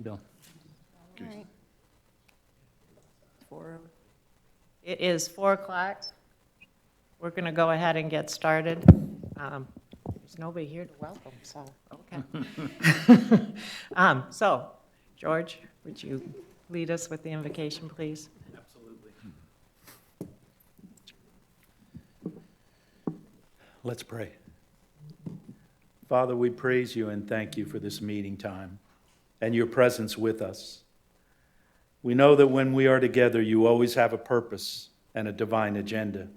Bill. All right. It is 4 o'clock. We're going to go ahead and get started. There's nobody here to welcome, so, okay. So, George, would you lead us with the invocation, please? Absolutely. Let's pray. Father, we praise you and thank you for this meeting time and your presence with us. We know that when we are together, you always have a purpose and a divine agenda.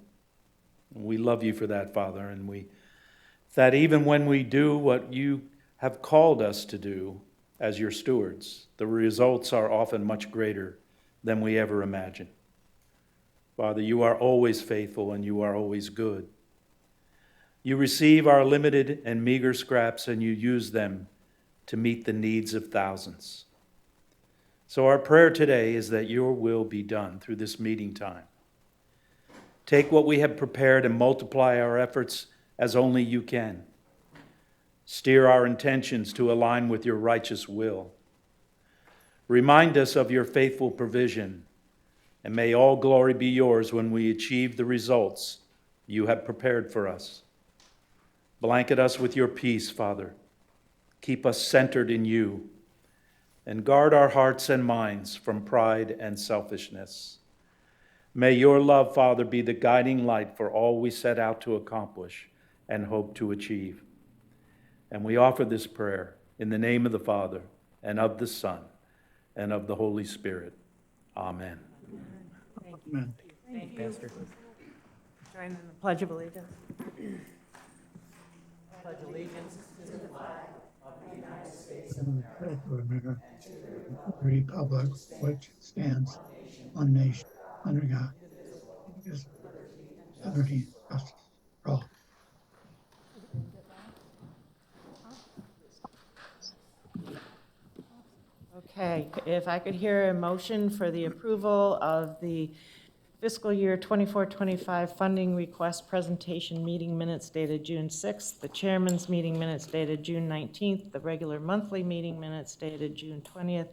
And we love you for that, Father, and that even when we do what you have called us to do as your stewards, the results are often much greater than we ever imagined. Father, you are always faithful and you are always good. You receive our limited and meager scraps and you use them to meet the needs of thousands. So our prayer today is that your will be done through this meeting time. Take what we have prepared and multiply our efforts as only you can. Steer our intentions to align with your righteous will. Remind us of your faithful provision, and may all glory be yours when we achieve the results you have prepared for us. Blanket us with your peace, Father. Keep us centered in you, and guard our hearts and minds from pride and selfishness. May your love, Father, be the guiding light for all we set out to accomplish and hope to achieve. And we offer this prayer in the name of the Father, and of the Son, and of the Holy Spirit. Amen. Amen. Thank you, Pastor. Join in the Pledge of Allegiance. Pledge allegiance to the flag of the United States of America, To America, the republic which stands one nation under God, indivisible, liberty, and justice for all. Okay, if I could hear a motion for the approval of the fiscal year 24-25 funding request presentation meeting minutes dated June 6th, the chairman's meeting minutes dated June 19th, the regular monthly meeting minutes dated June 20th,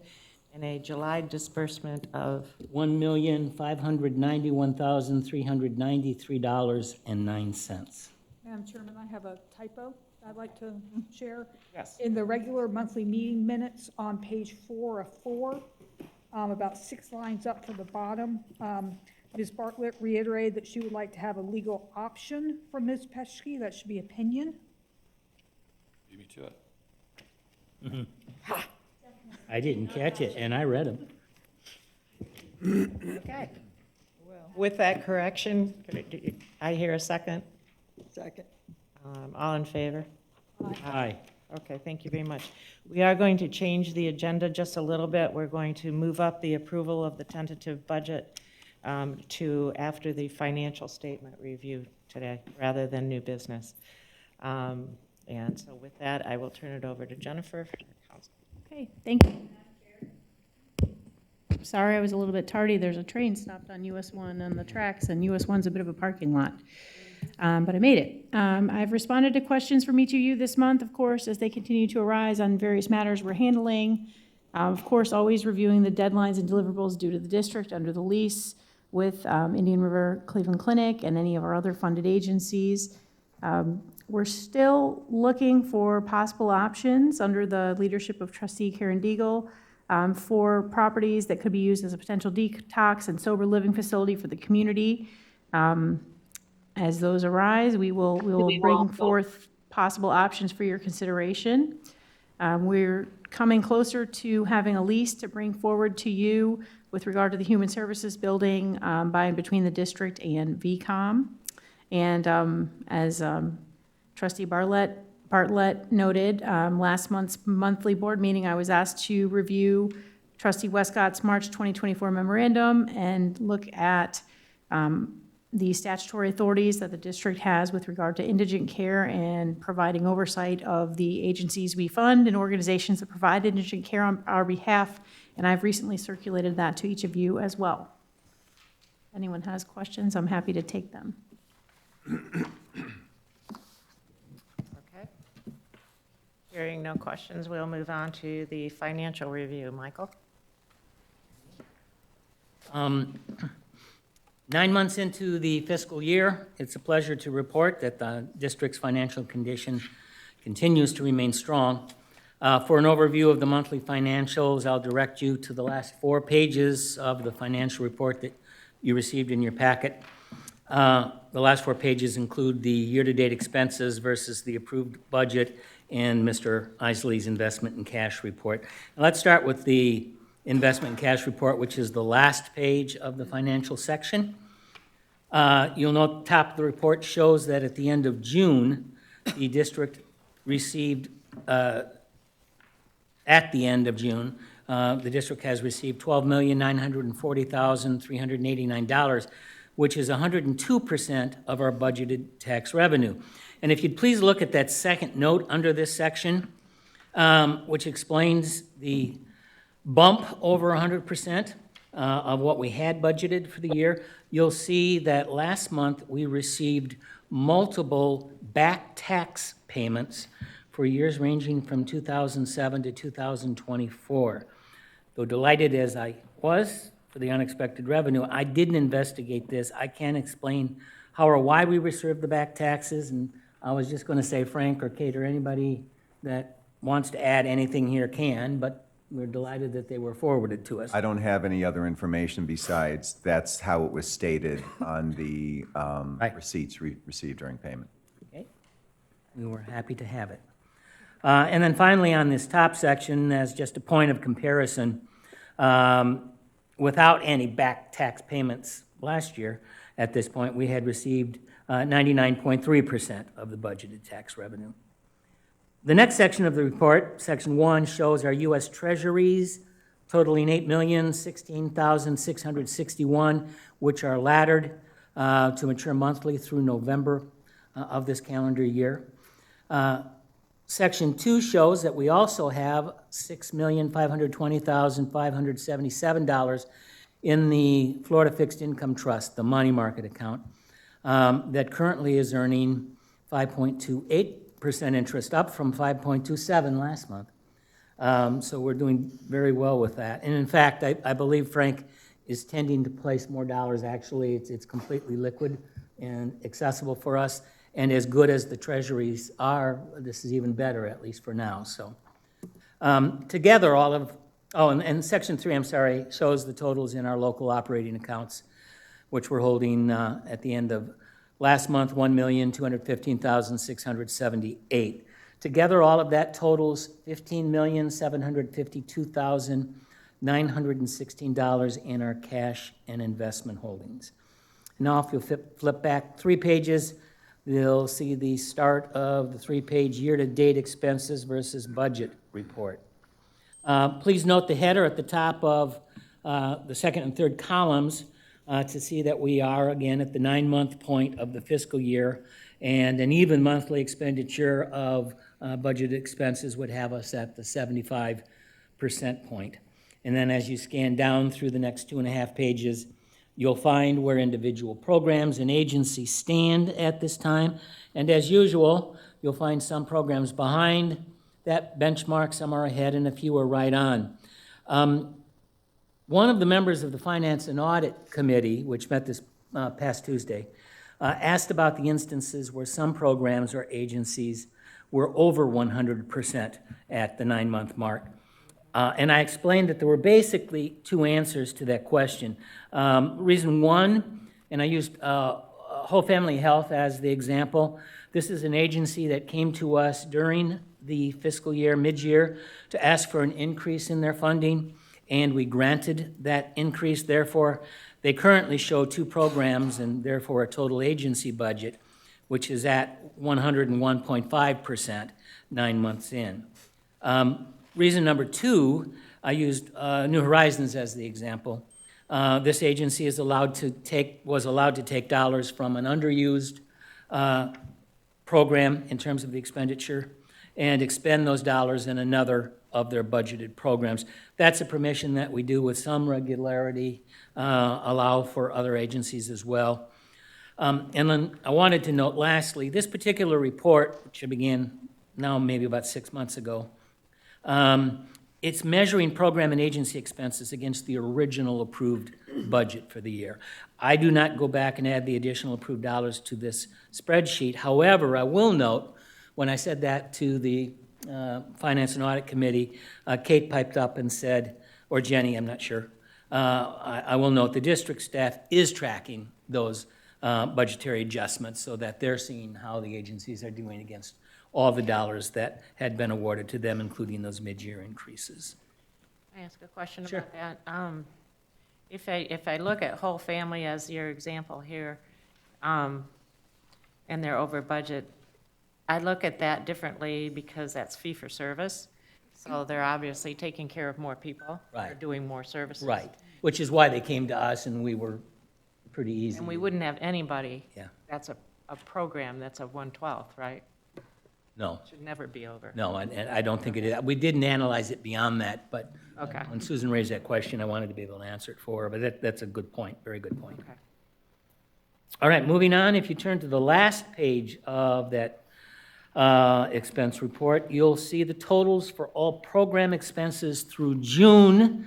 and a July disbursement of, $1,591,393.09. Madam Chairman, I have a typo I'd like to share. yes, In the regular monthly meeting minutes on page 4 of 4, about 6 lines up from the bottom, Ms. Bartlett reiterated that she would like to have a legal option from Ms. Peschke. That should be opinion. Beat me to it. I didn't catch it, and I read them. okay. With that correction, I hear a second. Second. All in favor? Aye. Okay, thank you very much. We are going to change the agenda just a little bit. We're going to move up the approval of the tentative budget to after the financial statement review today, rather than new business. And so with that, I will turn it over to Jennifer. Okay, thank you. Sorry I was a little bit tardy. There's a train stopped on US 1 on the tracks, and US 1's a bit of a parking lot. But I made it. I've responded to questions from each of you this month, of course, as they continue to arise on various matters we're handling. Of course, always reviewing the deadlines and deliverables due to the district under the lease with Indian River Cleveland Clinic and any of our other funded agencies. We're still looking for possible options under the leadership of Trustee Karen Deagle for properties that could be used as a potential detox and sober living facility for the community. As those arise, we will bring forth possible options for your consideration. We're coming closer to having a lease to bring forward to you with regard to the Human Services Building by and between the district and VCOM. And as Trustee Bartlett noted, last month's monthly board meeting, I was asked to review Trustee Westcott's March 2024 memorandum and look at the statutory authorities that the district has with regard to indigent care and providing oversight of the agencies we fund and organizations that provide indigent care on our behalf. And I've recently circulated that to each of you as well. If anyone has questions, I'm happy to take them. Okay. Hearing no questions, we'll move on to the financial review. Michael? 9 months into the fiscal year, it's a pleasure to report that the district's financial condition continues to remain strong. For an overview of the monthly financials, I'll direct you to the last 4 pages of the financial report that you received in your packet. The last 4 pages include the year-to-date expenses versus the approved budget and Mr. Isley's investment and cash report. Now, let's start with the investment and cash report, which is the last page of the financial section. You'll note the top of the report shows that at the end of June, the district received, at the end of June, the district has received $12,940,389, which is 102% of our budgeted tax revenue. And if you'd please look at that second note under this section, which explains the bump over 100% of what we had budgeted for the year, you'll see that last month we received multiple back tax payments for years ranging from 2007 to 2024. Though delighted as I was for the unexpected revenue, I didn't investigate this. I can't explain how or why we received the back taxes, and I was just going to say Frank or Kate or anybody that wants to add anything here can, but we're delighted that they were forwarded to us. I don't have any other information besides that's how it was stated on the Right. receipts received during payment. Okay, we were happy to have it. And then finally, on this top section, as just a point of comparison, without any back tax payments last year, at this point, we had received 99.3% of the budgeted tax revenue. The next section of the report, section 1, shows our U.S. treasuries totaling $8,016,661, which are laddered to mature monthly through November of this calendar year. Section 2 shows that we also have $6,520,577 in the Florida Fixed Income Trust, the money market account, that currently is earning 5.28% interest, up from 5.27 last month. So we're doing very well with that. And in fact, I believe Frank is tending to place more dollars. Actually, it's completely liquid and accessible for us. And as good as the treasuries are, this is even better, at least for now. So together, all of, and section 3, I'm sorry, shows the totals in our local operating accounts, which we're holding at the end of last month, $1,215,678. Together, all of that totals $15,752,916 in our cash and investment holdings. Now, if you'll flip back 3 pages, you'll see the start of the 3-page year-to-date expenses versus budget report. Please note the header at the top of the second and third columns to see that we are, again, at the 9-month point of the fiscal year, and an even monthly expenditure of budgeted expenses would have us at the 75% point. And then as you scan down through the next 2.5 pages, you'll find where individual programs and agencies stand at this time. And as usual, you'll find some programs behind that benchmark, some are ahead, and a few are right on. One of the members of the Finance and Audit Committee, which met this past Tuesday, asked about the instances where some programs or agencies were over 100% at the 9-month mark. And I explained that there were basically 2 answers to that question. Reason 1, and I used Whole Family Health as the example. This is an agency that came to us during the fiscal year, mid-year, to ask for an increase in their funding, and we granted that increase. Therefore, they currently show 2 programs and therefore a total agency budget, which is at 101.5% 9 months in. Reason number 2, I used New Horizons as the example. This agency was allowed to take dollars from an underused program in terms of the expenditure and expend those dollars in another of their budgeted programs. That's a permission that we do with some regularity, allow for other agencies as well. And then I wanted to note lastly, this particular report, which I began now maybe about 6 months ago. It's measuring program and agency expenses against the original approved budget for the year. I do not go back and add the additional approved dollars to this spreadsheet. However, I will note, when I said that to the Finance and Audit Committee, Kate piped up and said, or Jenny, I'm not sure, I will note the district staff is tracking those budgetary adjustments so that they're seeing how the agencies are doing against all the dollars that had been awarded to them, including those mid-year increases. Can I ask a question Sure. about that? If I look at whole family as your example here, and they're over budget, I look at that differently because that's fee for service. So they're obviously taking care of more people. They're Right. doing more services. Right, which is why they came to us and we were pretty easy. And we wouldn't have anybody. Yeah. That's a program that's a 1/12, right? No, Should never be over. no, and I don't think it is. We didn't analyze it beyond that, but Okay. when Susan raised that question, I wanted to be able to answer it for her, but that's a good point, very good point. Okay. All right, moving on, if you turn to the last page of that expense report, you'll see the totals for all program expenses through June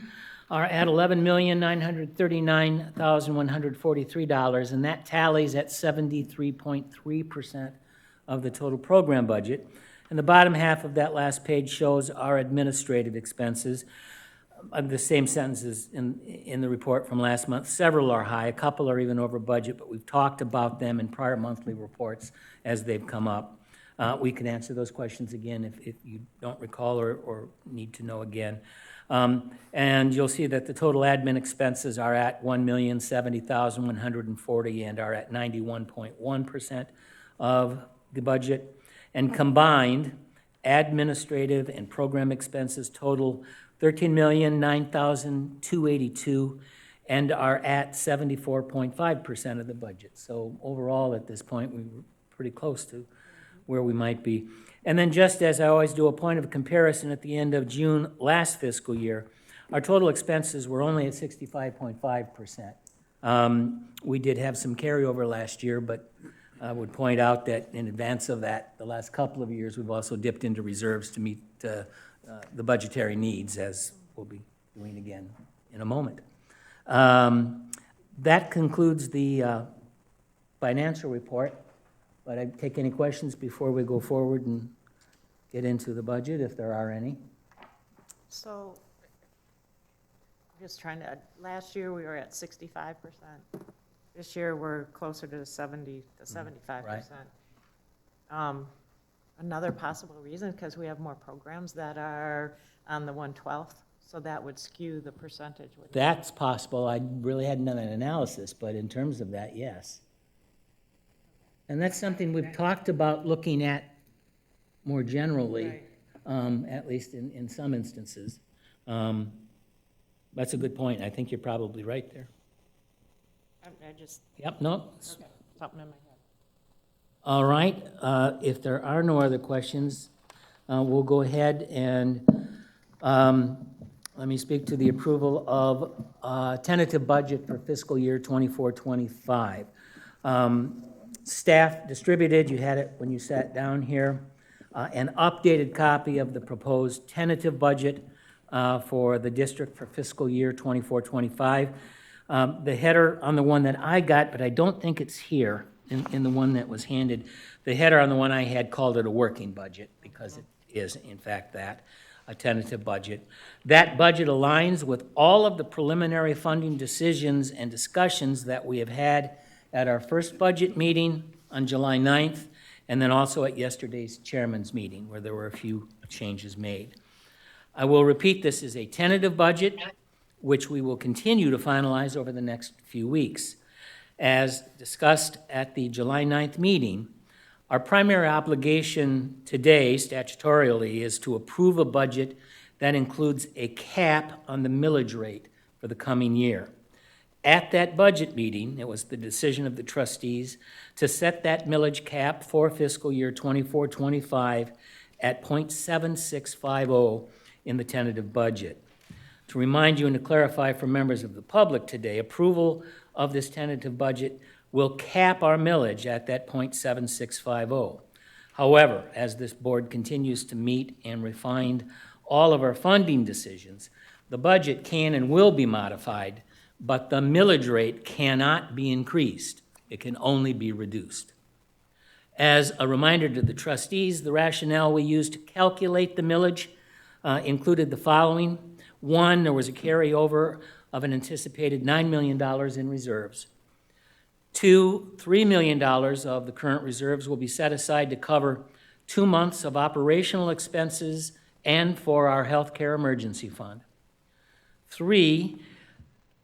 are at $11,939,143, and that tallies at 73.3% of the total program budget. And the bottom half of that last page shows our administrative expenses. The same sentences in the report from last month. Several are high, a couple are even over budget, but we've talked about them in prior monthly reports as they've come up. We can answer those questions again if you don't recall or need to know again. And you'll see that the total admin expenses are at $1,070,140 and are at 91.1% of the budget. And combined, administrative and program expenses total $13,009,282 and are at 74.5% of the budget. So overall, at this point, we were pretty close to where we might be. And then just as I always do a point of comparison at the end of June last fiscal year, our total expenses were only at 65.5%. We did have some carryover last year, but I would point out that in advance of that, the last couple of years, we've also dipped into reserves to meet the budgetary needs, as we'll be doing again in a moment. That concludes the financial report, but I take any questions before we go forward and get into the budget, if there are any. So, just trying to, last year we were at 65%. This year we're closer to the 75%. Another possible reason, because we have more programs that are on the 1/12th, so that would skew the percentage. That's possible. I really hadn't done an analysis, but in terms of that, yes. And that's something we've talked about looking at more generally, at least in some instances. That's a good point. I think you're probably right there. I just, Yep, no. okay, something in my head. All right, if there are no other questions, we'll go ahead and let me speak to the approval of tentative budget for fiscal year 24-25. Staff distributed, you had it when you sat down here, an updated copy of the proposed tentative budget for the district for fiscal year 24-25. The header on the one that I got, but I don't think it's here in the one that was handed, the header on the one I had called it a working budget, because it is, in fact, that, a tentative budget. That budget aligns with all of the preliminary funding decisions and discussions that we have had at our first budget meeting on July 9th, and then also at yesterday's chairman's meeting, where there were a few changes made. I will repeat, this is a tentative budget, which we will continue to finalize over the next few weeks. As discussed at the July 9th meeting, our primary obligation today, statutorily, is to approve a budget that includes a cap on the millage rate for the coming year. At that budget meeting, it was the decision of the trustees to set that millage cap for fiscal year 24-25 at .7650 in the tentative budget. To remind you and to clarify for members of the public today, approval of this tentative budget will cap our millage at that .7650. However, as this board continues to meet and refine all of our funding decisions, the budget can and will be modified, but the millage rate cannot be increased. It can only be reduced. As a reminder to the trustees, the rationale we used to calculate the millage included the following. One, there was a carryover of an anticipated $9 million in reserves. Two, $3 million of the current reserves will be set aside to cover 2 months of operational expenses and for our healthcare emergency fund. Three,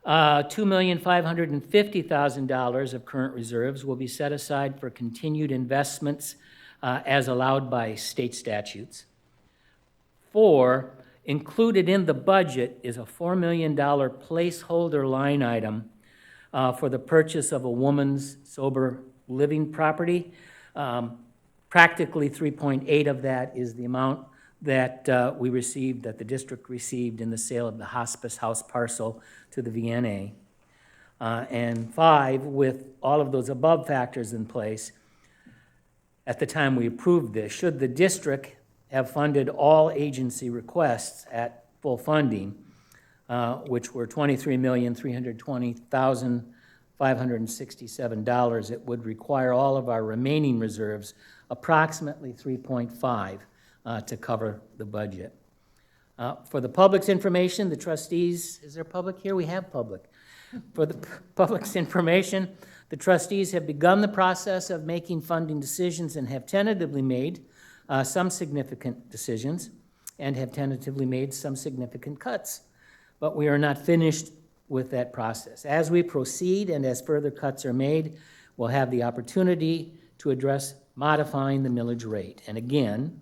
$2,550,000 of current reserves will be set aside for continued investments as allowed by state statutes. Four, included in the budget is a $4 million placeholder line item for the purchase of a woman's sober living property. Practically 3.8 of that is the amount that we received, that the district received in the sale of the hospice house parcel to the VNA. And five, with all of those above factors in place, at the time we approved this, should the district have funded all agency requests at full funding, which were $23,320,567, it would require all of our remaining reserves, approximately 3.5, to cover the budget. For the public's information, the trustees, is there public here? We have public. For the public's information, the trustees have begun the process of making funding decisions and have tentatively made some significant decisions and have tentatively made some significant cuts. But we are not finished with that process. As we proceed and as further cuts are made, we'll have the opportunity to address modifying the millage rate. And again,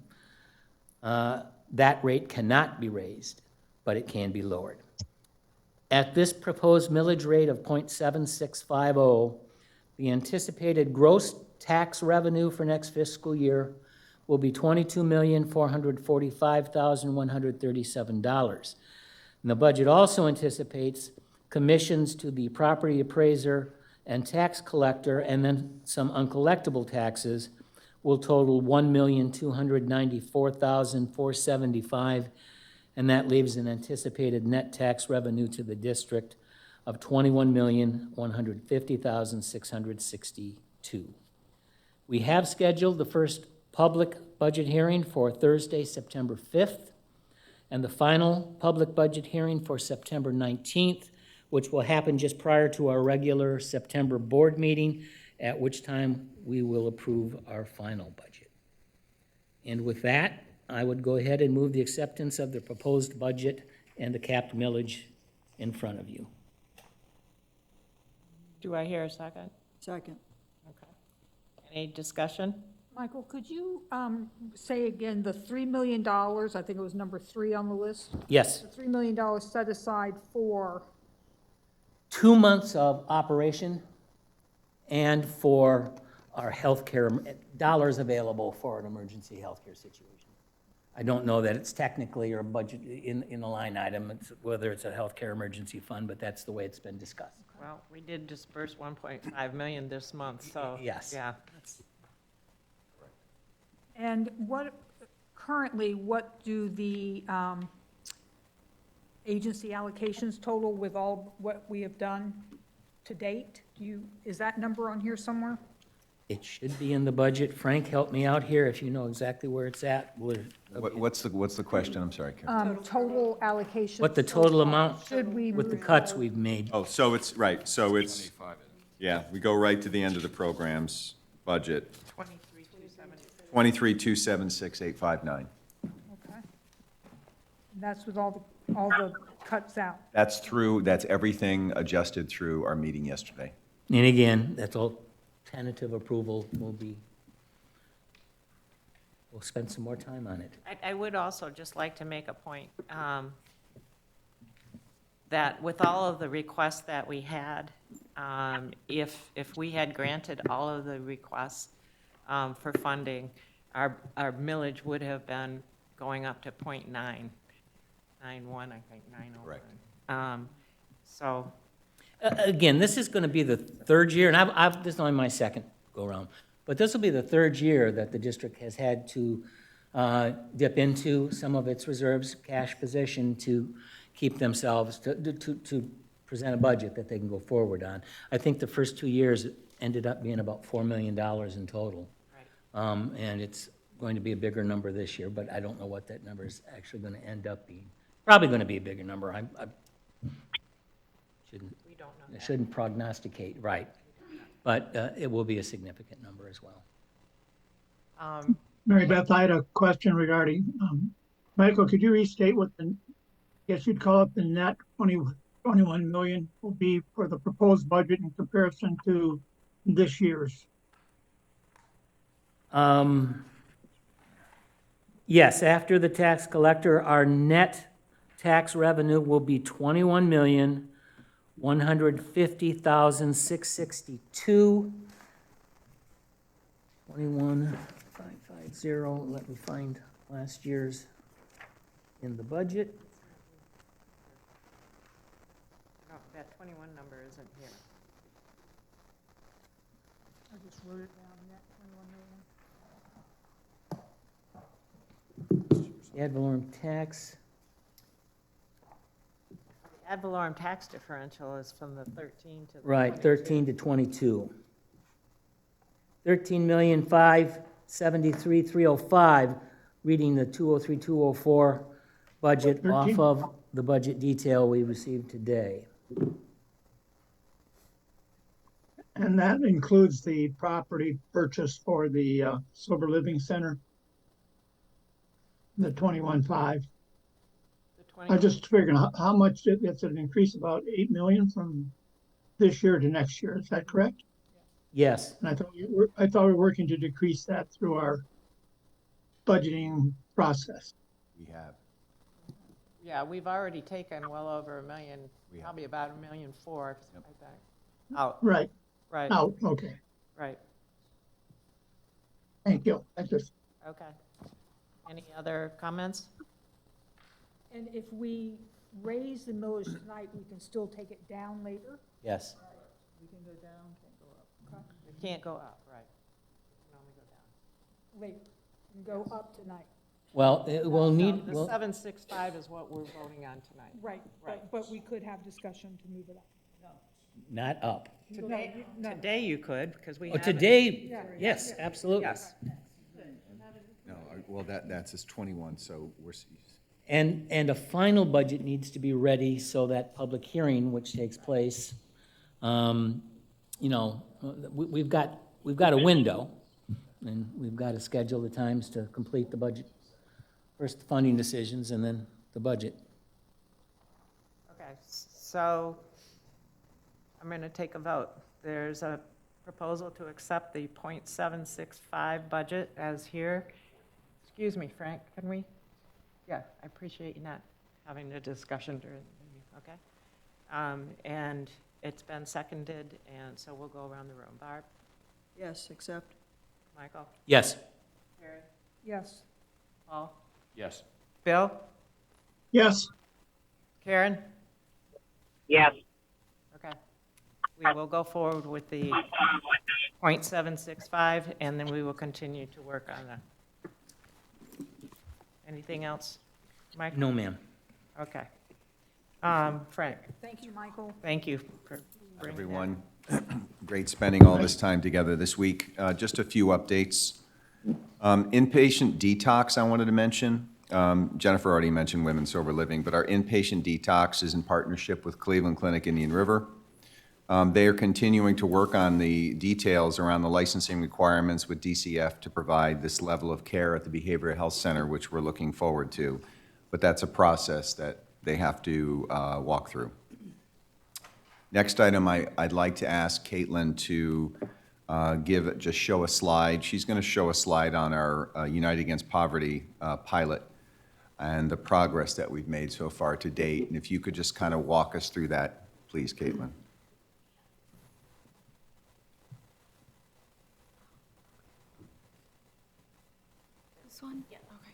that rate cannot be raised, but it can be lowered. At this proposed millage rate of 0.7650, the anticipated gross tax revenue for next fiscal year will be $22,445,137. And the budget also anticipates commissions to the property appraiser and tax collector, and then some uncollectible taxes will total $1,294,475, and that leaves an anticipated net tax revenue to the district of $21,150,662. We have scheduled the first public budget hearing for Thursday, September 5th, and the final public budget hearing for September 19th, which will happen just prior to our regular September board meeting, at which time we will approve our final budget. And with that, I would go ahead and move the acceptance of the proposed budget and the capped millage in front of you. Do I hear a second? Second. Okay. Any discussion? Michael, could you say again the $3 million, I think it was number 3 on the list? Yes, The $3 million set aside for, 2 months of operation and for our healthcare, dollars available for an emergency healthcare situation. I don't know that it's technically or budget in the line item, whether it's a healthcare emergency fund, but that's the way it's been discussed. Well, we did disperse 1.5 million this month, so. Yes. Yeah. and what, currently, what do the agency allocations total with all what we have done to date? Is that number on here somewhere? It should be in the budget. Frank, help me out here if you know exactly where it's at. What's the question? I'm sorry, Karen. Total allocation. What the total amount Should we? with the cuts we've made. Oh, so it's, right, so it's, yeah, we go right to the end of the program's budget. 23,276,859. Okay. That's with all the cuts out. That's everything adjusted through our meeting yesterday. And again, that's all tentative approval. We'll spend some more time on it. I would also just like to make a point that with all of the requests that we had, if we had granted all of the requests for funding, our millage would have been going up to 0.991, I think, 901. Correct. So, Again, this is going to be the third year, and this is only my second go-around. But this will be the third year that the district has had to dip into some of its reserves, cash position to keep themselves, to present a budget that they can go forward on. I think the first 2 years ended up being about $4 million in total. And it's going to be a bigger number this year, but I don't know what that number is actually going to end up being. Probably going to be a bigger number. I shouldn't prognosticate, right. But it will be a significant number as well. Mary Beth, I had a question regarding, Michael, could you restate what the, I guess you'd call it the net 21 million will be for the proposed budget in comparison to this year's? Yes, after the tax collector, our net tax revenue will be 21,150,662. 21,550. Let me find last year's in the budget. No, that 21 number isn't here. I just wrote it down, net 21 million. Ad valorem tax, Ad valorem tax differential is from the 13 to the right, 22. 13 to 22. 13,573,305, reading the 203-204 budget off 13. of the budget detail we received today. And that includes the property purchase for the Sober Living Center, the 21.5. The I 20 just figured how much, it's an increase about 8 million from this year to next year, is that correct? Yes, And I thought we were working to decrease that through our budgeting process. We have. Yeah, we've already taken well over $1 million, probably about $1.4 million, I think. Out, Right, right, out, okay, right, thank you. I just, okay. Any other comments? And if we raise the millage tonight, we can still take it down later? yes. We can go down, can't go up. Okay. It can't go up, right. It can only go down. Later, and go up tonight. Well, we'll need, The 765 is what we're voting on tonight. Right, Right. but we could have discussion to move it up. not up. Today, No. today you could, because we Oh, have. today, Yeah. yes, absolutely. Yes, No, well, that says 21, so we're, And a final budget needs to be ready so that public hearing, which takes place, you know, we've got a window, and we've got to schedule the times to complete the budget. First the funding decisions, and then the budget. okay, so I'm going to take a vote. There's a proposal to accept the .765 budget as here. Excuse me, Frank, can we? Yeah, I appreciate you not having a discussion during the meeting, okay? And it's been seconded, and so we'll go around the room. Barb? Yes, accept. Michael? Yes. Terry? Yes, Paul? Yes. Bill? yes, Karen? Yes. Okay. We will go forward with the .765, and then we will continue to work on that. Anything else, Mike? No, ma'am. Okay. Frank, thank you, Michael. thank you for bringing that. everyone, great spending all this time together this week. Just a few updates. Inpatient detox, I wanted to mention. Jennifer already mentioned Women's Sober Living, but our inpatient detox is in partnership with Cleveland Clinic Indian River. They are continuing to work on the details around the licensing requirements with DCF to provide this level of care at the Behavioral Health Center, which we're looking forward to. But that's a process that they have to walk through. Next item, I'd like to ask Caitlin to just show a slide. She's going to show a slide on our United Against Poverty pilot and the progress that we've made so far to date. And if you could just kind of walk us through that, please, Caitlin. This one? Yeah. Okay.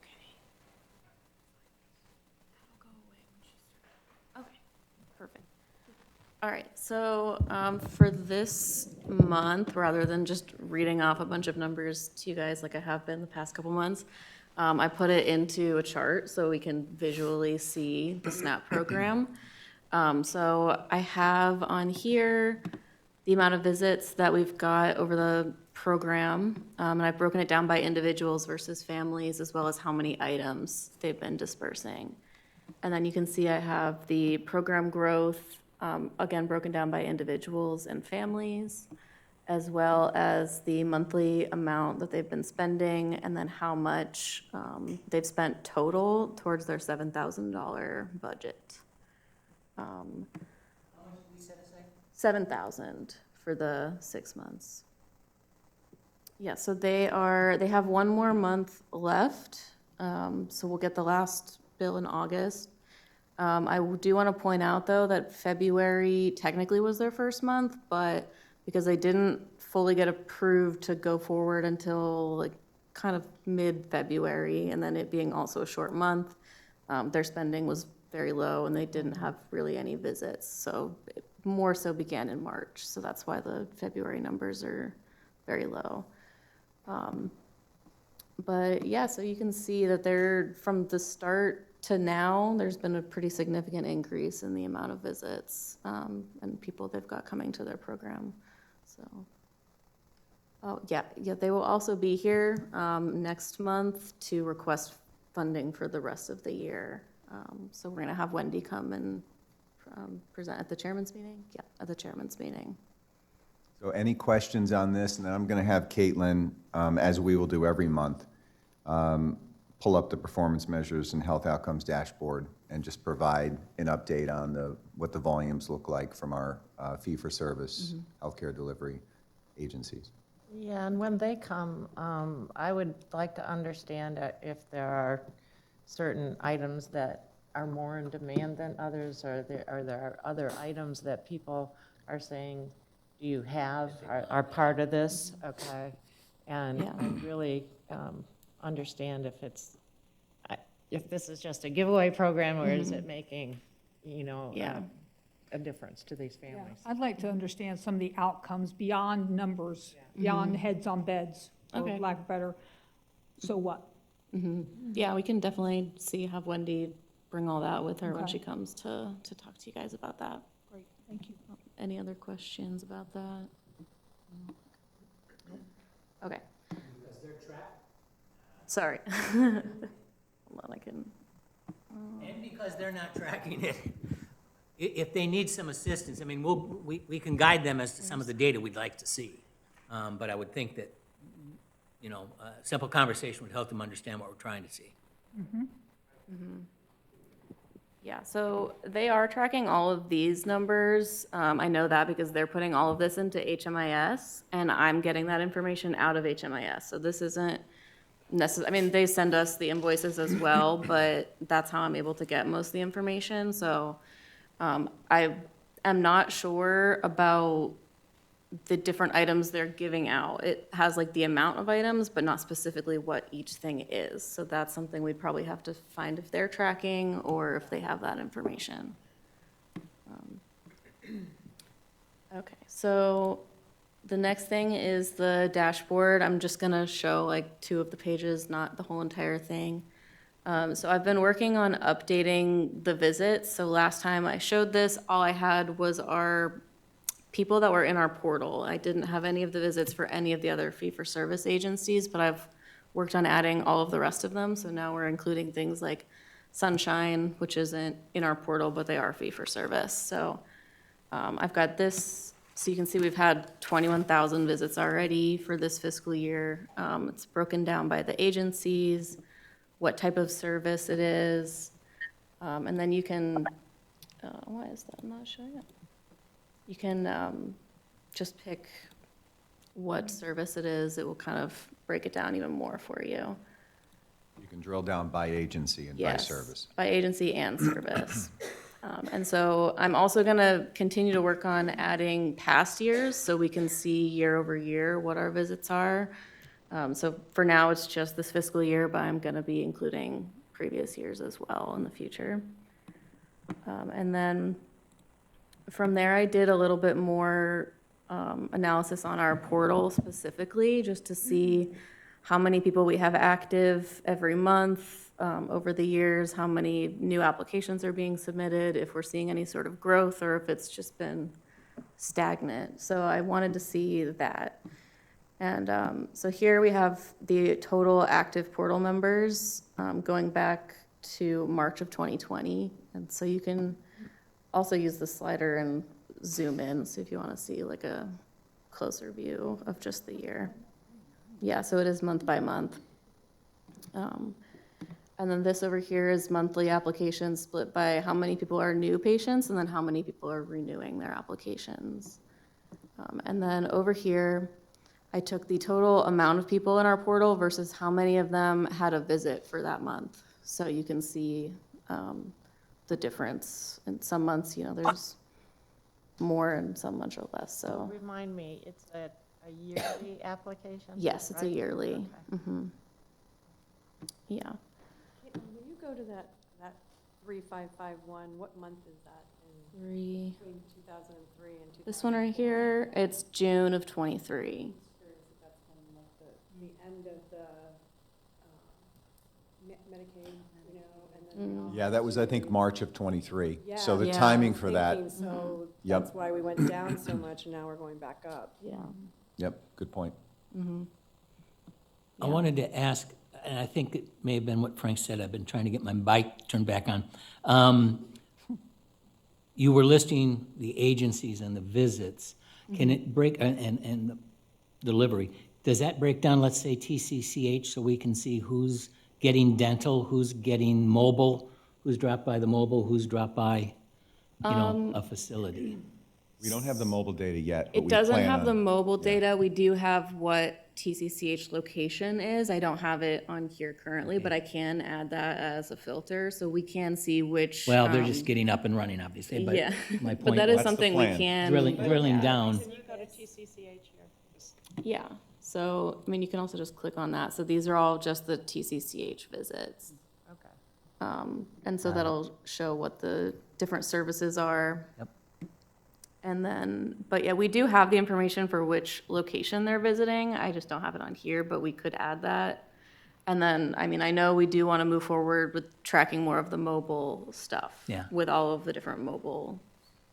Okay. That'll go away when she's. Okay, perfect. All right, so for this month, rather than just reading off a bunch of numbers to you guys like I have been the past couple months, I put it into a chart so we can visually see the SNAP program. So I have on here the amount of visits that we've got over the program, and I've broken it down by individuals versus families, as well as how many items they've been dispersing. And then you can see I have the program growth, again, broken down by individuals and families, as well as the monthly amount that they've been spending, and then how much they've spent total towards their $7,000 budget. How much did we set aside? 7,000 for the 6 months. Yeah, so they have one more month left, so we'll get the last bill in August. I do want to point out, though, that February technically was their first month, but because they didn't fully get approved to go forward until like kind of mid-February, and then it being also a short month, their spending was very low, and they didn't have really any visits, so it more so began in March, so that's why the February numbers are very low. But yeah, so you can see that they're, from the start to now, there's been a pretty significant increase in the amount of visits and people they've got coming to their program. So, oh yeah, they will also be here next month to request funding for the rest of the year. So we're gonna have Wendy come and present at the chairman's meeting. Yeah, at the chairman's meeting. So any questions on this? And then I'm going to have Caitlin, as we will do every month, pull up the performance measures and health outcomes dashboard and just provide an update on what the volumes look like from our fee-for-service healthcare delivery agencies. Yeah, and when they come, I would like to understand if there are certain items that are more in demand than others, or are there other items that people are saying, do you have, are part of this? Okay. And Yeah. I really understand if this is just a giveaway program, or is it making, Yeah. a difference to these Yeah, families? I'd like to understand some of the outcomes beyond numbers, beyond heads on beds, for Okay. lack of better. So what? Yeah, we can definitely have Wendy bring all that with her when Okay. she comes to talk to you guys about that. Great, thank you. Any other questions about that? Okay. Sorry. Hold on, I can. And because they're not tracking it, if they need some assistance, I mean, we can guide them as to some of the data we'd like to see. But I would think that, a simple conversation would help them understand what we're trying to see. Yeah, so they are tracking all of these numbers. I know that because they're putting all of this into HMIS, and I'm getting that information out of HMIS. So this isn't necessary. I mean, they send us the invoices as well, but that's how I'm able to get most of the information. So I am not sure about the different items they're giving out. It has like the amount of items, but not specifically what each thing is. So that's something we'd probably have to find if they're tracking or if they have that information. Okay, so the next thing is the dashboard. I'm just gonna show like 2 of the pages, not the whole entire thing. So I've been working on updating the visits. So last time I showed this, all I had was our people that were in our portal. I didn't have any of the visits for any of the other fee-for-service agencies, but I've worked on adding all of the rest of them. So now we're including things like Sunshine, which isn't in our portal, but they are fee-for-service. So I've got this, so you can see we've had 21,000 visits already for this fiscal year. It's broken down by the agencies, what type of service it is, and then you can, why is that not showing up? You can just pick what service it is. It will kind of break it down even more for you. You can drill down by agency and by Yes, service. by agency and service. And so I'm also going to continue to work on adding past years so we can see year over year what our visits are. So for now, it's just this fiscal year, but I'm going to be including previous years as well in the future. And then From there, I did a little bit more analysis on our portal specifically, just to see how many people we have active every month over the years, how many new applications are being submitted, if we're seeing any sort of growth, or if it's just been stagnant. So I wanted to see that. And so here we have the total active portal members going back to March of 2020. And so you can also use the slider and zoom in, so if you want to see like a closer view of just the year. Yeah, so it is month by month. And then this over here is monthly applications split by how many people are new patients and then how many people are renewing their applications. And then over here, I took the total amount of people in our portal versus how many of them had a visit for that month. So you can see the difference. In some months, you know, there's more and some months are less, so. Remind me, it's a yearly application? Yes, it's a right? yearly. Okay. Yeah. When you go to that 3551, what month is that in Three. between 2003 and 2000? This one right here, it's June of 23. Curious if that's kind of like the end of the Medicaid, you know, and then. Yeah, that was, I think, March of '23. So the Yeah. timing I for was that, thinking, So Yep. that's why we went down so much, and now we're going back up. Yeah. yep, good point. I wanted to ask, and I think it may have been what Frank said, I've been trying to get my mic turned back on. You were listing the agencies and the visits. Can it break, and the delivery, does that break down, let's say TCCH, so we can see who's getting dental, who's getting mobile, who's dropped by the mobile, who's dropped by, you know, a facility? We don't have the mobile data yet, but It we doesn't plan have the on. mobile data. We do have what TCCH location is. I don't have it on here currently, but I can add that as a filter, so we can see which. Well, they're just getting up and running, obviously, but Yeah, my but point that is was That's the something we plan. can. drilling down. Can you go to TCCH here? Yeah, so, I mean, you can also just click on that. So these are all just the TCCH visits. Okay. And so that'll show what the different services are. Yep. And then, but yeah, we do have the information for which location they're visiting. I just don't have it on here, but we could add that. And then, I mean, I know we do want to move forward with tracking more of the mobile stuff. Yeah. With all of the different mobile.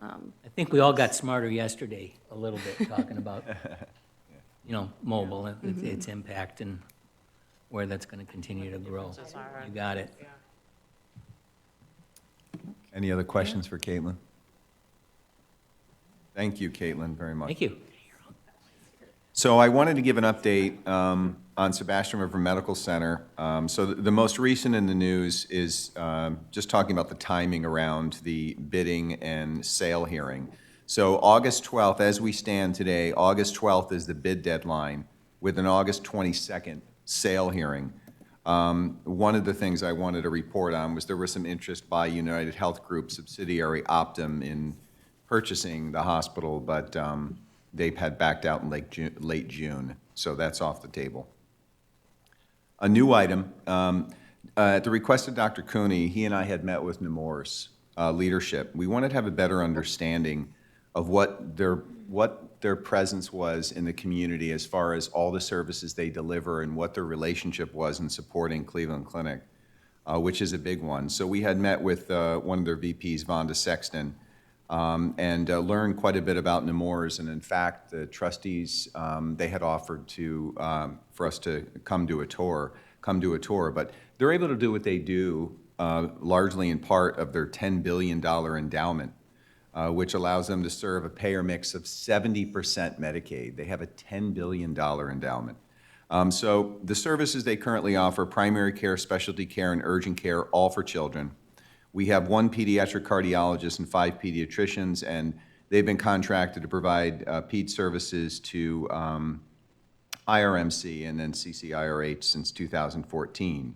I think we all got smarter yesterday, a little bit, talking about, you know, mobile, its impact and where that's going to continue to grow. You got it. Any other questions for Caitlin? Thank you, Caitlin, very much. Thank you. So I wanted to give an update on Sebastian River Medical Center. So the most recent in the news is just talking about the timing around the bidding and sale hearing. So August 12th, as we stand today, August 12th is the bid deadline with an August 22nd sale hearing. One of the things I wanted to report on was there was some interest by United Health Group subsidiary Optum in purchasing the hospital, but they had backed out in late June, so that's off the table. A new item, at the request of Dr. Cooney, he and I had met with Nemours leadership. We wanted to have a better understanding of what their presence was in the community as far as all the services they deliver and what their relationship was in supporting Cleveland Clinic, which is a big one. So we had met with one of their VPs, Vonda Sexton, and learned quite a bit about Nemours. And in fact, the trustees, they had offered for us to come do a tour, but they're able to do what they do largely in part of their $10 billion endowment, which allows them to serve a payer mix of 70% Medicaid. They have a $10 billion endowment. So the services they currently offer, primary care, specialty care, and urgent care, all for children. We have 1 pediatric cardiologist and 5 pediatricians, and they've been contracted to provide ped services to IRMC and then CCIRH since 2014.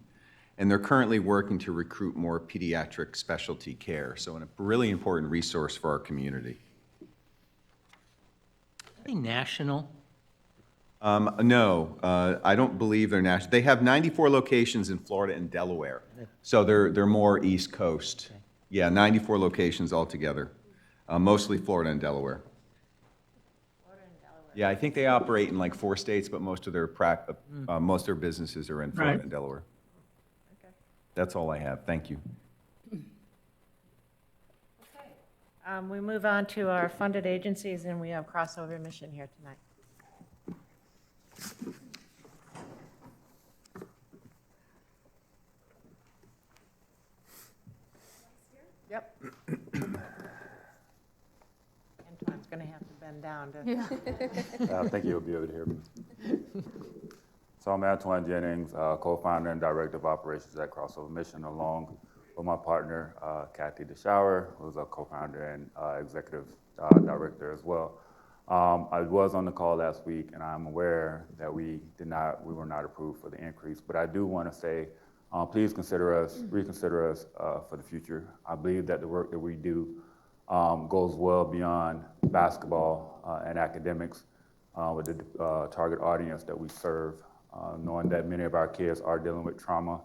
And they're currently working to recruit more pediatric specialty care, so a really important resource for our community. Are they national? No, I don't believe they're national. They have 94 locations in Florida and Delaware, so they're more East Coast. Yeah, 94 locations altogether. Mostly Florida and Delaware. Yeah, I think they operate in like 4 states, but most of their businesses are in Florida Right. and Delaware. That's all I have. Thank you. We move on to our funded agencies, and we have crossover mission here tonight. Yep. Antoine's going to have to bend down to. I think you'll be able to hear me. So I'm Antoine Jennings, co-founder and director of operations at Crossover Mission, along with my partner, Kathy DeShower, who's a co-founder and executive director as well. I was on the call last week, and I'm aware that we were not approved for the increase, but I do want to say, please reconsider us for the future. I believe that the work that we do goes well beyond basketball and academics with the target audience that we serve, knowing that many of our kids are dealing with trauma.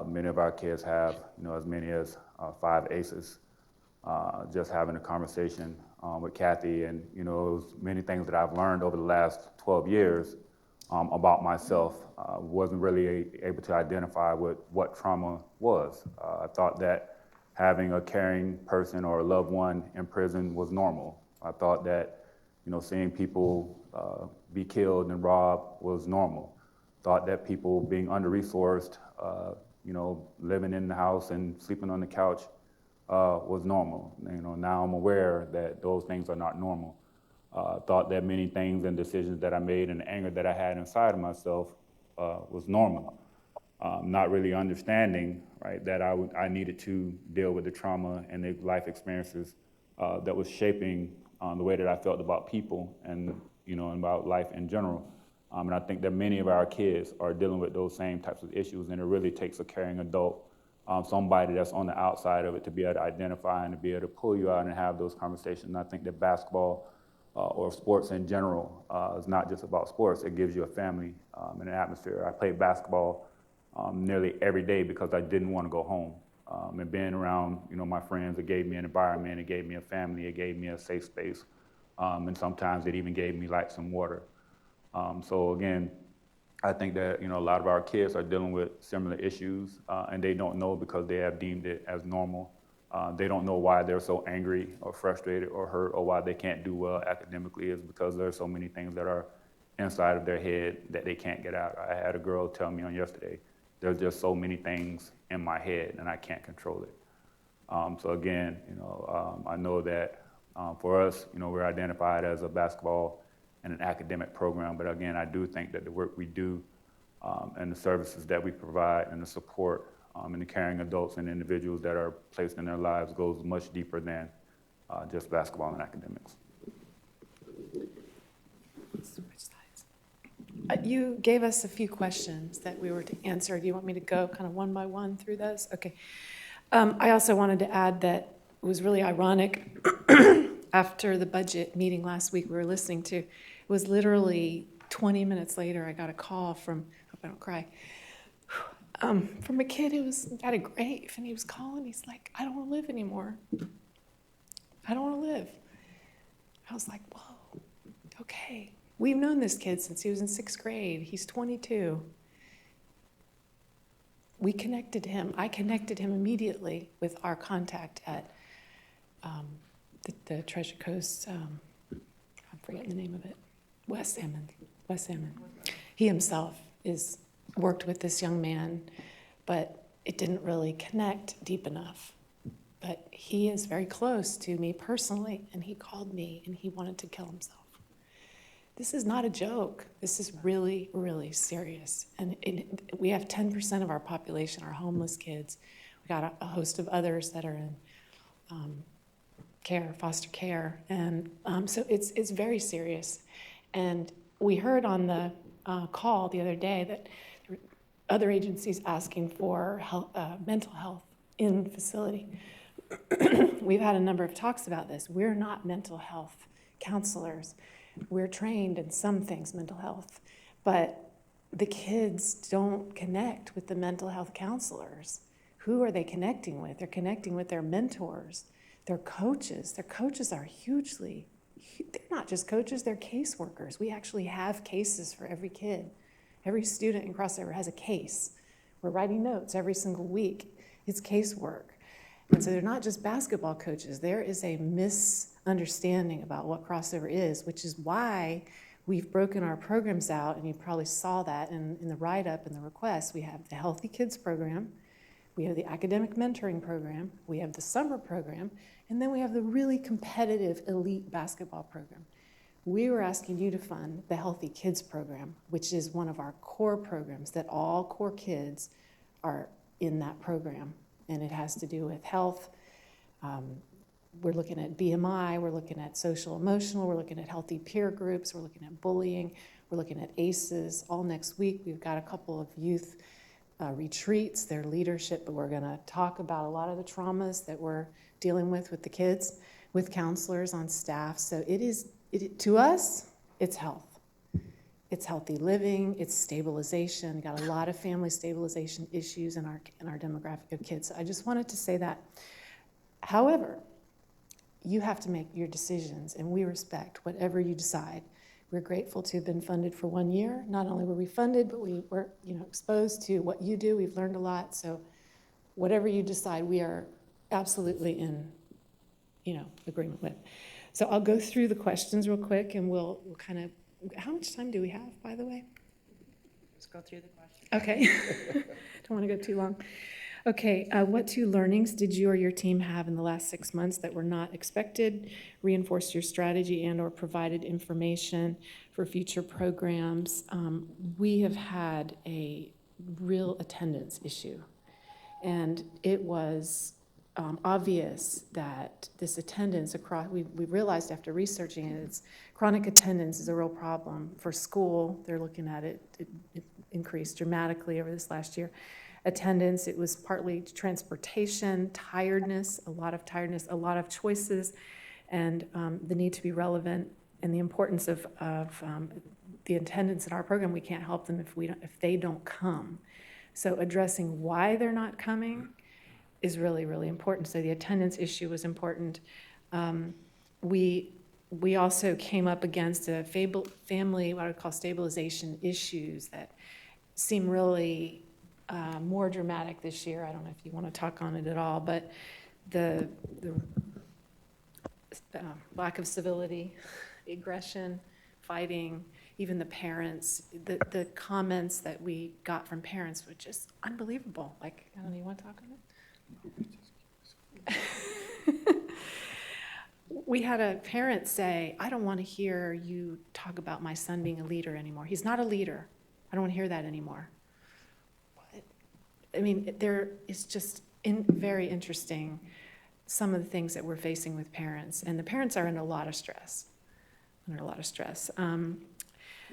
Many of our kids have, as many as 5 ACEs. Just having a conversation with Kathy, and it was many things that I've learned over the last 12 years about myself. Wasn't really able to identify what trauma was. I thought that having a caring person or a loved one in prison was normal. I thought that, seeing people be killed and robbed was normal. Thought that people being under-resourced, living in the house and sleeping on the couch was normal. Now I'm aware that those things are not normal. Thought that many things and decisions that I made and the anger that I had inside of myself was normal. Not really understanding, right, that I needed to deal with the trauma and the life experiences that was shaping the way that I felt about people and, and about life in general. And I think that many of our kids are dealing with those same types of issues, and it really takes a caring adult, somebody that's on the outside of it, to be able to identify and to be able to pull you out and have those conversations. And I think that basketball or sports in general is not just about sports. It gives you a family and an atmosphere. I played basketball nearly every day because I didn't want to go home. And being around, my friends, it gave me an environment, it gave me a family, it gave me a safe space. And sometimes it even gave me lights and water. So again, I think that, a lot of our kids are dealing with similar issues and they don't know because they have deemed it as normal. They don't know why they're so angry or frustrated or hurt or why they can't do well academically. Is because there's so many things that are inside of their head that they can't get out. I had a girl tell me on yesterday, there's just so many things in my head and I can't control it. So again, I know that for us, we're identified as a basketball and an academic program, but again, I do think that the work we do and the services that we provide and the support and the caring adults and individuals that are placed in their lives goes much deeper than just basketball and academics. You gave us a few questions that we were to answer. Do you want me to go kind of one by one through those? Okay. I also wanted to add that it was really ironic after the budget meeting last week we were listening to. It was literally 20 minutes later I got a call from, hope I don't cry, from a kid who was at a grave, and he was calling. He's like, I don't want to live anymore. I don't want to live. I was like, whoa, okay. We've known this kid since he was in 6th grade. He's 22. We connected him. I connected him immediately with our contact at the Treasure Coast, I'm forgetting the name of it, Wes Hammond. He himself worked with this young man, but it didn't really connect deep enough. But he is very close to me personally, and he called me and he wanted to kill himself. This is not a joke. This is really, really serious. And we have 10% of our population are homeless kids. We got a host of others that are in foster care. And so it's very serious. And we heard on the call the other day that there were other agencies asking for mental health in the facility. We've had a number of talks about this. We're not mental health counselors. We're trained in some things, mental health, but the kids don't connect with the mental health counselors. Who are they connecting with? They're connecting with their mentors. Their coaches are hugely, they're not just coaches, they're caseworkers. We actually have cases for every kid. Every student in Crossover has a case. We're writing notes every single week. It's casework. And so they're not just basketball coaches. There is a misunderstanding about what Crossover is, which is why we've broken our programs out, and you probably saw that in the write-up and the request. We have the Healthy Kids program, we have the Academic Mentoring program, we have the summer program, and then we have the really competitive elite basketball program. We were asking you to fund the Healthy Kids program, which is one of our core programs that all core kids are in that program. And it has to do with health. We're looking at BMI, we're looking at social emotional, we're looking at healthy peer groups, we're looking at bullying, we're looking at ACEs. All next week, we've got a couple of youth retreats, their leadership, but we're gonna talk about a lot of the traumas that we're dealing with the kids, with counselors on staff. So to us, it's health. It's healthy living, it's stabilization. Got a lot of family stabilization issues in our demographic of kids. So I just wanted to say that. However, you have to make your decisions, and we respect whatever you decide. We're grateful to have been funded for 1 year. Not only were we funded, but we were, exposed to what you do. We've learned a lot. So whatever you decide, we are absolutely in, agreement with. So I'll go through the questions real quick, and we'll kind of. How much time do we have, by the way? Let's go through the questions. Okay. Don't want to go too long. Okay, what 2 learnings did you or your team have in the last 6 months that were not expected? Reinforced your strategy and or provided information for future programs? We have had a real attendance issue, and it was obvious that this attendance across, we realized after researching it, it's chronic attendance is a real problem for school. They're looking at it increased dramatically over this last year. Attendance, it was partly transportation, tiredness, a lot of choices, and the need to be relevant, and the importance of the attendance in our program. We can't help them if they don't come. So addressing why they're not coming is really, really important. So the attendance issue was important. We also came up against a family, what I would call stabilization issues that seem really more dramatic this year. I don't know if you want to talk on it at all, but the lack of civility, aggression, fighting, even the parents, the comments that we got from parents were just unbelievable. Like, I don't know, you want to talk on it? We had a parent say, I don't want to hear you talk about my son being a leader anymore. He's not a leader. I don't want to hear that anymore. I mean, there is just very interesting, some of the things that we're facing with parents. And the parents are under a lot of stress.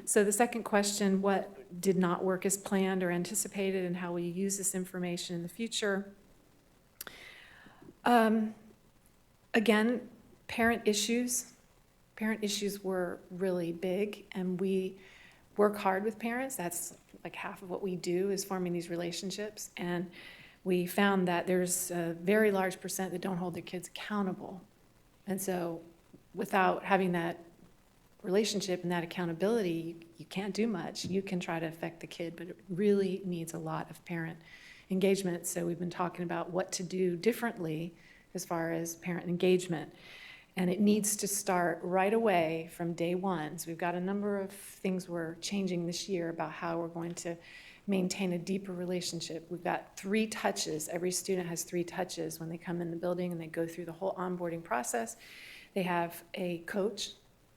So the second question, what did not work as planned or anticipated, and how will you use this information in the future? Again, parent issues were really big, and we work hard with parents. That's like half of what we do, is forming these relationships. And we found that there's a very large percent that don't hold their kids accountable. And so without having that relationship and that accountability, you can't do much. You can try to affect the kid, but it really needs a lot of parent engagement. So we've been talking about what to do differently as far as parent engagement. And it needs to start right away from day one. So we've got a number of things we're changing this year about how we're going to maintain a deeper relationship. We've got 3 touches. Every student has 3 touches when they come in the building and they go through the whole onboarding process. They have a coach,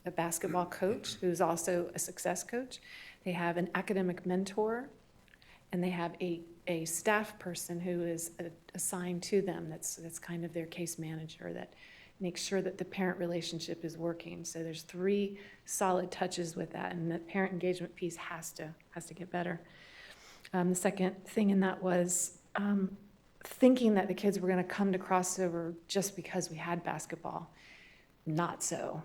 a basketball coach, who's also a success coach. They have an academic mentor, and they have a staff person who is assigned to them that's kind of their case manager that makes sure that the parent relationship is working. So there's 3 solid touches with that, and the parent engagement piece has to get better. The second thing in that was thinking that the kids were going to come to Crossover just because we had basketball. Not so.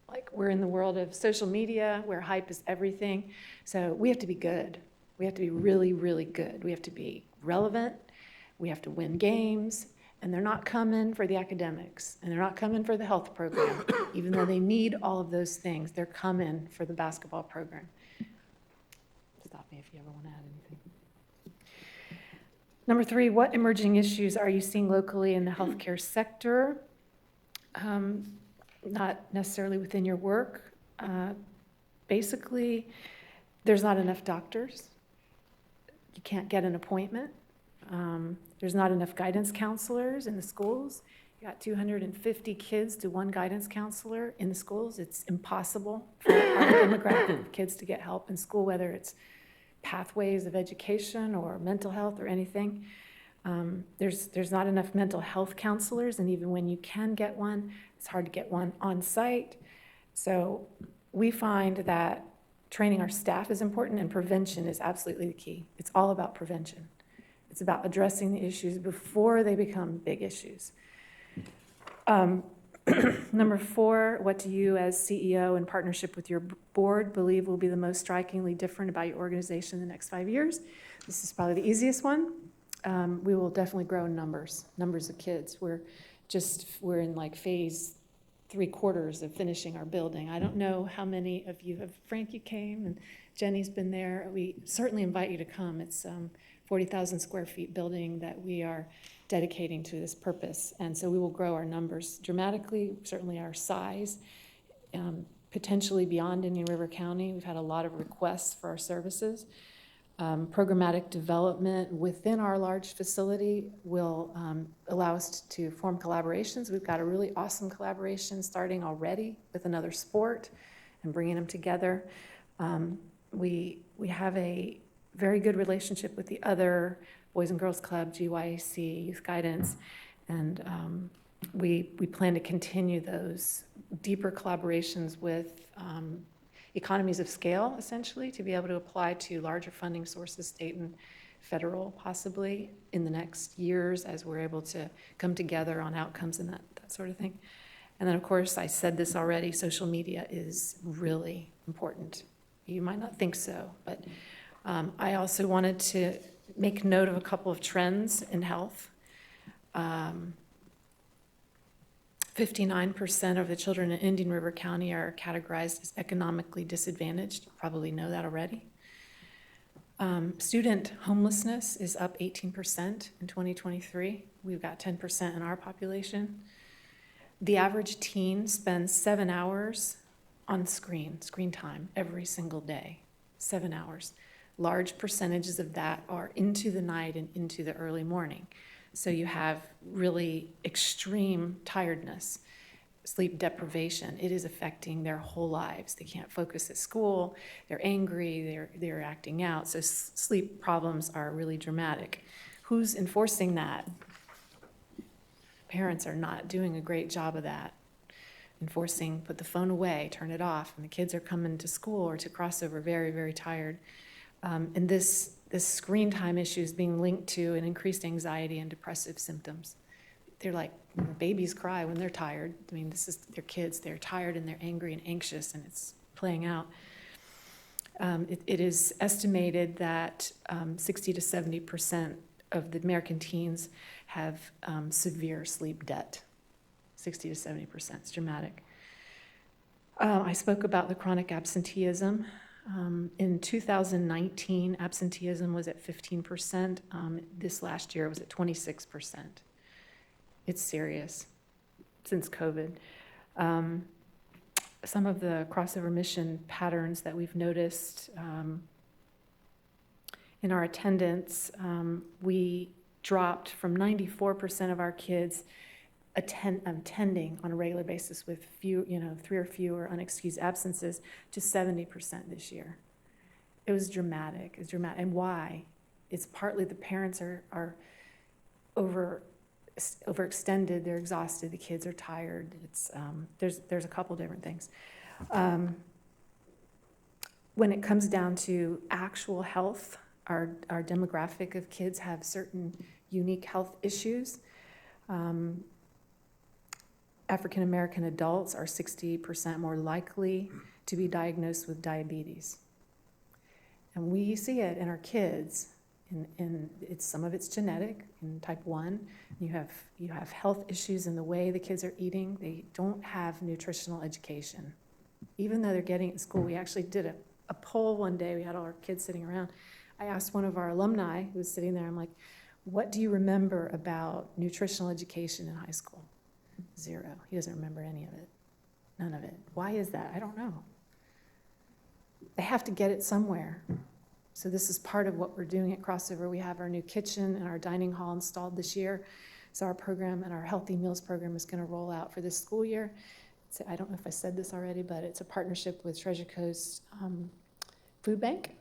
Like, we're in the world of social media where hype is everything. So we have to be good. We have to be really, really good. We have to be relevant. We have to win games. and they're not coming for the academics, and they're not coming for the health program, even though they need all of those things, they're coming for the basketball program. Stop me if you ever want to add anything. Number 3, what emerging issues are you seeing locally in the healthcare sector? Not necessarily within your work. Basically, there's not enough doctors. You can't get an appointment. There's not enough guidance counselors in the schools. You got 250 kids to one guidance counselor in the schools. It's impossible for our demographic of kids to get help in school, whether it's pathways of education or mental health or anything. There's not enough mental health counselors, and even when you can get one, it's hard to get one on site. So we find that training our staff is important, and prevention is absolutely the key. It's all about prevention. It's about addressing the issues before they become big issues. Number 4, what do you as CEO in partnership with your board believe will be the most strikingly different about your organization in the next 5 years? This is probably the easiest one. We will definitely grow in numbers of kids. We're in like phase 3/4 of finishing our building. I don't know how many of you have, Frank, you came, and Jenny's been there. We certainly invite you to come. It's 40,000 square feet building that we are dedicating to this purpose. And so we will grow our numbers dramatically, certainly our size, potentially beyond Indian River County. We've had a lot of requests for our services. Programmatic development within our large facility will allow us to form collaborations. We've got a really awesome collaboration starting already with another sport and bringing them together. We have a very good relationship with the other Boys and Girls Club, GYAC, Youth Guidance, and we plan to continue those deeper collaborations with economies of scale, essentially, to be able to apply to larger funding sources, state and federal, possibly, in the next years as we're able to come together on outcomes and that sort of thing. And then, of course, I said this already, social media is really important. You might not think so, but I also wanted to make note of a couple of trends in health. 59% of the children in Indian River County are categorized as economically disadvantaged. You probably know that already. Student homelessness is up 18% in 2023. We've got 10% in our population. The average teen spends 7 hours on screen time, every single day, 7 hours. Large percentages of that are into the night and into the early morning. So you have really extreme tiredness, sleep deprivation. It is affecting their whole lives. They can't focus at school. They're angry. They're acting out. So sleep problems are really dramatic. Who's enforcing that? Parents are not doing a great job of that. Enforcing, put the phone away, turn it off, and the kids are coming to school or to crossover very, very tired. And this screen time issue is being linked to an increased anxiety and depressive symptoms. They're like, babies cry when they're tired. I mean, this is their kids. They're tired and they're angry and anxious, and it's playing out. It is estimated that 60 to 70% of the American teens have severe sleep debt. 60 to 70%. It's dramatic. I spoke about the chronic absenteeism. In 2019, absenteeism was at 15%. This last year, it was at 26%. It's serious since COVID. Some of the crossover mission patterns that we've noticed in our attendance, we dropped from 94% of our kids attending on a regular basis with 3 or fewer unexcused absences to 70% this year. It was dramatic. It's dramatic. And why? It's partly the parents are overextended. They're exhausted. The kids are tired. It's there's a couple different things. When it comes down to actual health, our demographic of kids have certain unique health issues. African American adults are 60% more likely to be diagnosed with diabetes. And we see it in our kids And it's, some of it's genetic in type 1. You have health issues in the way the kids are eating. They don't have nutritional education. Even though they're getting it in school, we actually did a poll one day. We had all our kids sitting around. I asked one of our alumni who was sitting there, I'm like, what do you remember about nutritional education in high school? 0. He doesn't remember any of it. None of it. Why is that? I don't know. They have to get it somewhere. So this is part of what we're doing at Crossover. We have our new kitchen and our dining hall installed this year. So our program and our Healthy Meals program is going to roll out for this school year. So I don't know if I said this already, but it's a partnership with Treasure Coast Food Bank.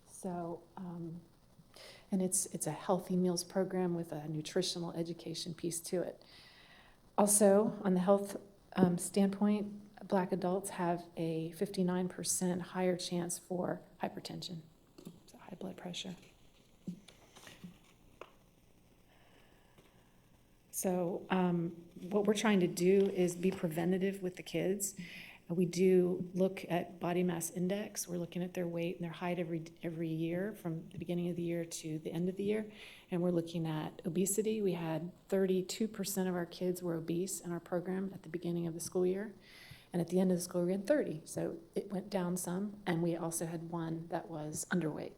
So, and it's a Healthy Meals program with a nutritional education piece to it. Also, on the health standpoint, Black adults have a 59% higher chance for hypertension, so high blood pressure. So what we're trying to do is be preventative with the kids. We do look at body mass index. We're looking at their weight and their height every year from the beginning of the year to the end of the year. And we're looking at obesity. We had 32% of our kids were obese in our program at the beginning of the school year. And at the end of the school year, we had 30. So it went down some. And we also had one that was underweight.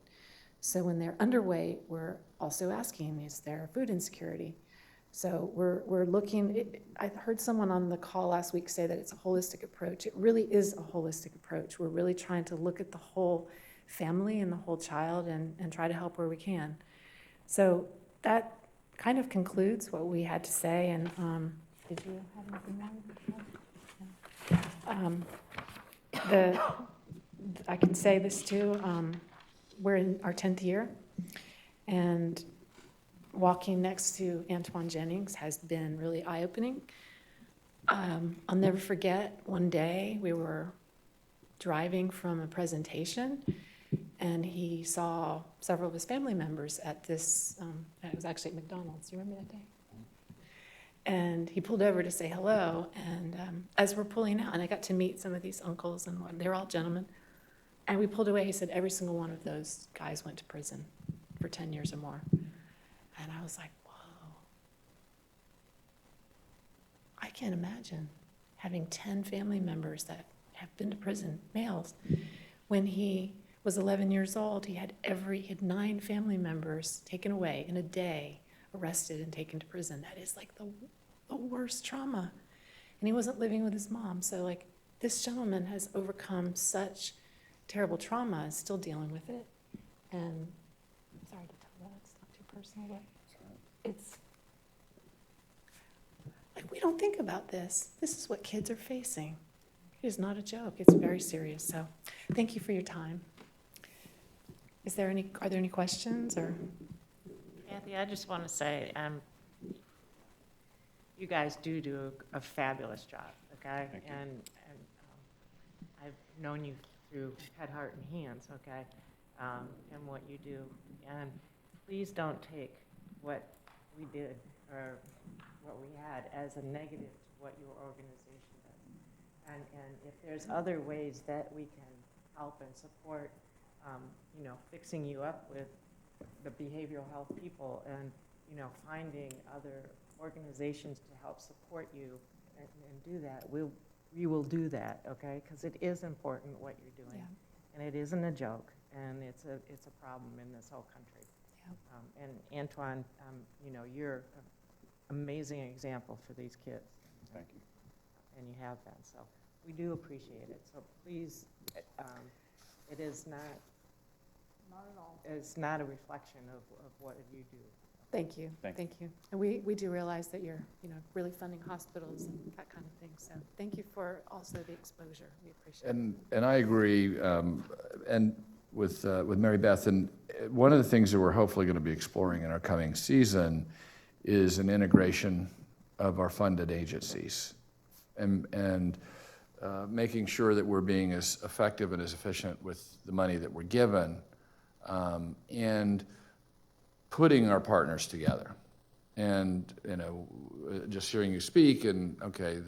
So when they're underweight, we're also asking, is there food insecurity? So we're looking, I heard someone on the call last week say that it's a holistic approach. It really is a holistic approach. We're really trying to look at the whole family and the whole child and try to help where we can. So that kind of concludes what we had to say. And did you have anything more? I can say this too, we're in our 10th year, and walking next to Antoine Jennings has been really eye-opening. I'll never forget, one day we were driving from a presentation, and he saw several of his family members at this, it was actually at McDonald's. Do you remember that day? And he pulled over to say hello, and as we're pulling out, and I got to meet some of these uncles, and they're all gentlemen, and we pulled away. He said every single one of those guys went to prison for 10 years or more. And I was like, whoa. I can't imagine having 10 family members that have been to prison, males. When he was 11 years old, he had 9 family members taken away in a day, arrested and taken to prison. That is like the worst trauma. And he wasn't living with his mom. So like, this gentleman has overcome such terrible trauma, is still dealing with it. And I'm sorry to tell that, it's not too personal, but it's, like, we don't think about this. This is what kids are facing. It is not a joke. It's very serious. So thank you for your time. Are there any questions or? Kathy, I just want to say, you guys do a fabulous job, okay? And I've known you through Head, Heart, and Hands, okay? And what you do. And please don't take what we did or what we had as a negative to what your organization does. And if there's other ways that we can help and support, fixing you up with the behavioral health people and, finding other organizations to help support you and do that, we will do that, okay? Because it is important what you're doing. Yeah. And it isn't a joke, and it's a problem in this whole country. Yeah. And Antoine, you're an amazing example for these kids. Thank you. And you have been, so we do appreciate it. So please, it is not at all. It's not a reflection of what you do. Thank you. Thank you. And we do realize that you're, really funding hospitals and that kind of thing. So thank you for also the exposure. We appreciate it. And I agree, and with Mary Beth, and one of the things that we're hopefully going to be exploring in our coming season is an integration of our funded agencies and making sure that we're being as effective and as efficient with the money that we're given, and putting our partners together. And, just hearing you speak, and okay,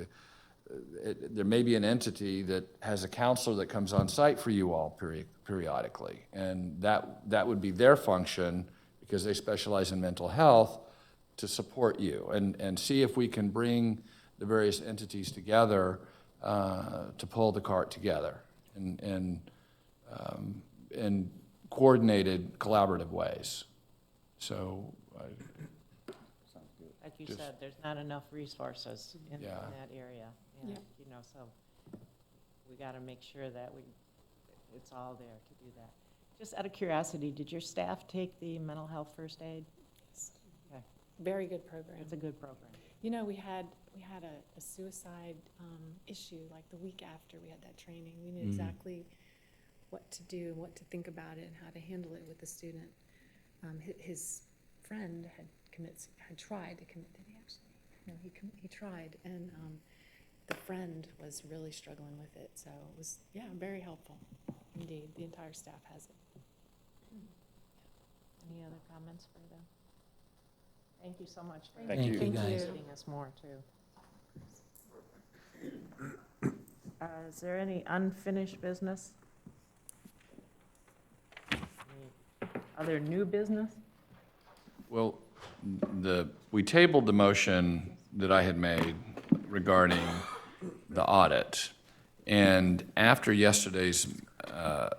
there may be an entity that has a counselor that comes on site for you all periodically, and that would be their function because they specialize in mental health, to support you and see if we can bring the various entities together to pull the cart together in coordinated, collaborative ways. So, Like you said, there's not enough resources in Yeah. that area. And, you know, so we got to make sure that it's all there to do that. Just out of curiosity, did your staff take the mental health first aid? Okay. Very good program. It's a good program. You know, we had a suicide issue like the week after we had that training. We knew exactly what to do and what to think about it and how to handle it with the student. His friend had tried to commit. Did he actually? No, he tried, and the friend was really struggling with it. So it was, very helpful indeed. The entire staff has it. Any other comments for them? Thank you so much for Thank you, guys. educating us more, too. Is there any unfinished business? Any other new business? well, we tabled the motion that I had made regarding the audit. And after yesterday's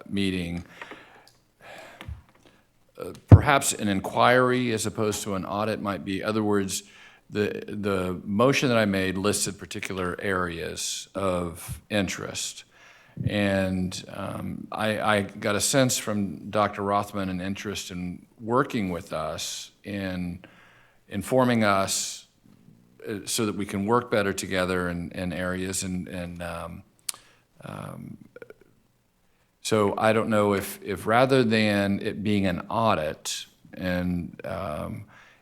meeting, perhaps an inquiry as opposed to an audit might be. In other words, the motion that I made listed particular areas of interest. And I got a sense from Dr. Rothman an interest in working with us in informing us so that we can work better together in areas. So I don't know if rather than it being an audit and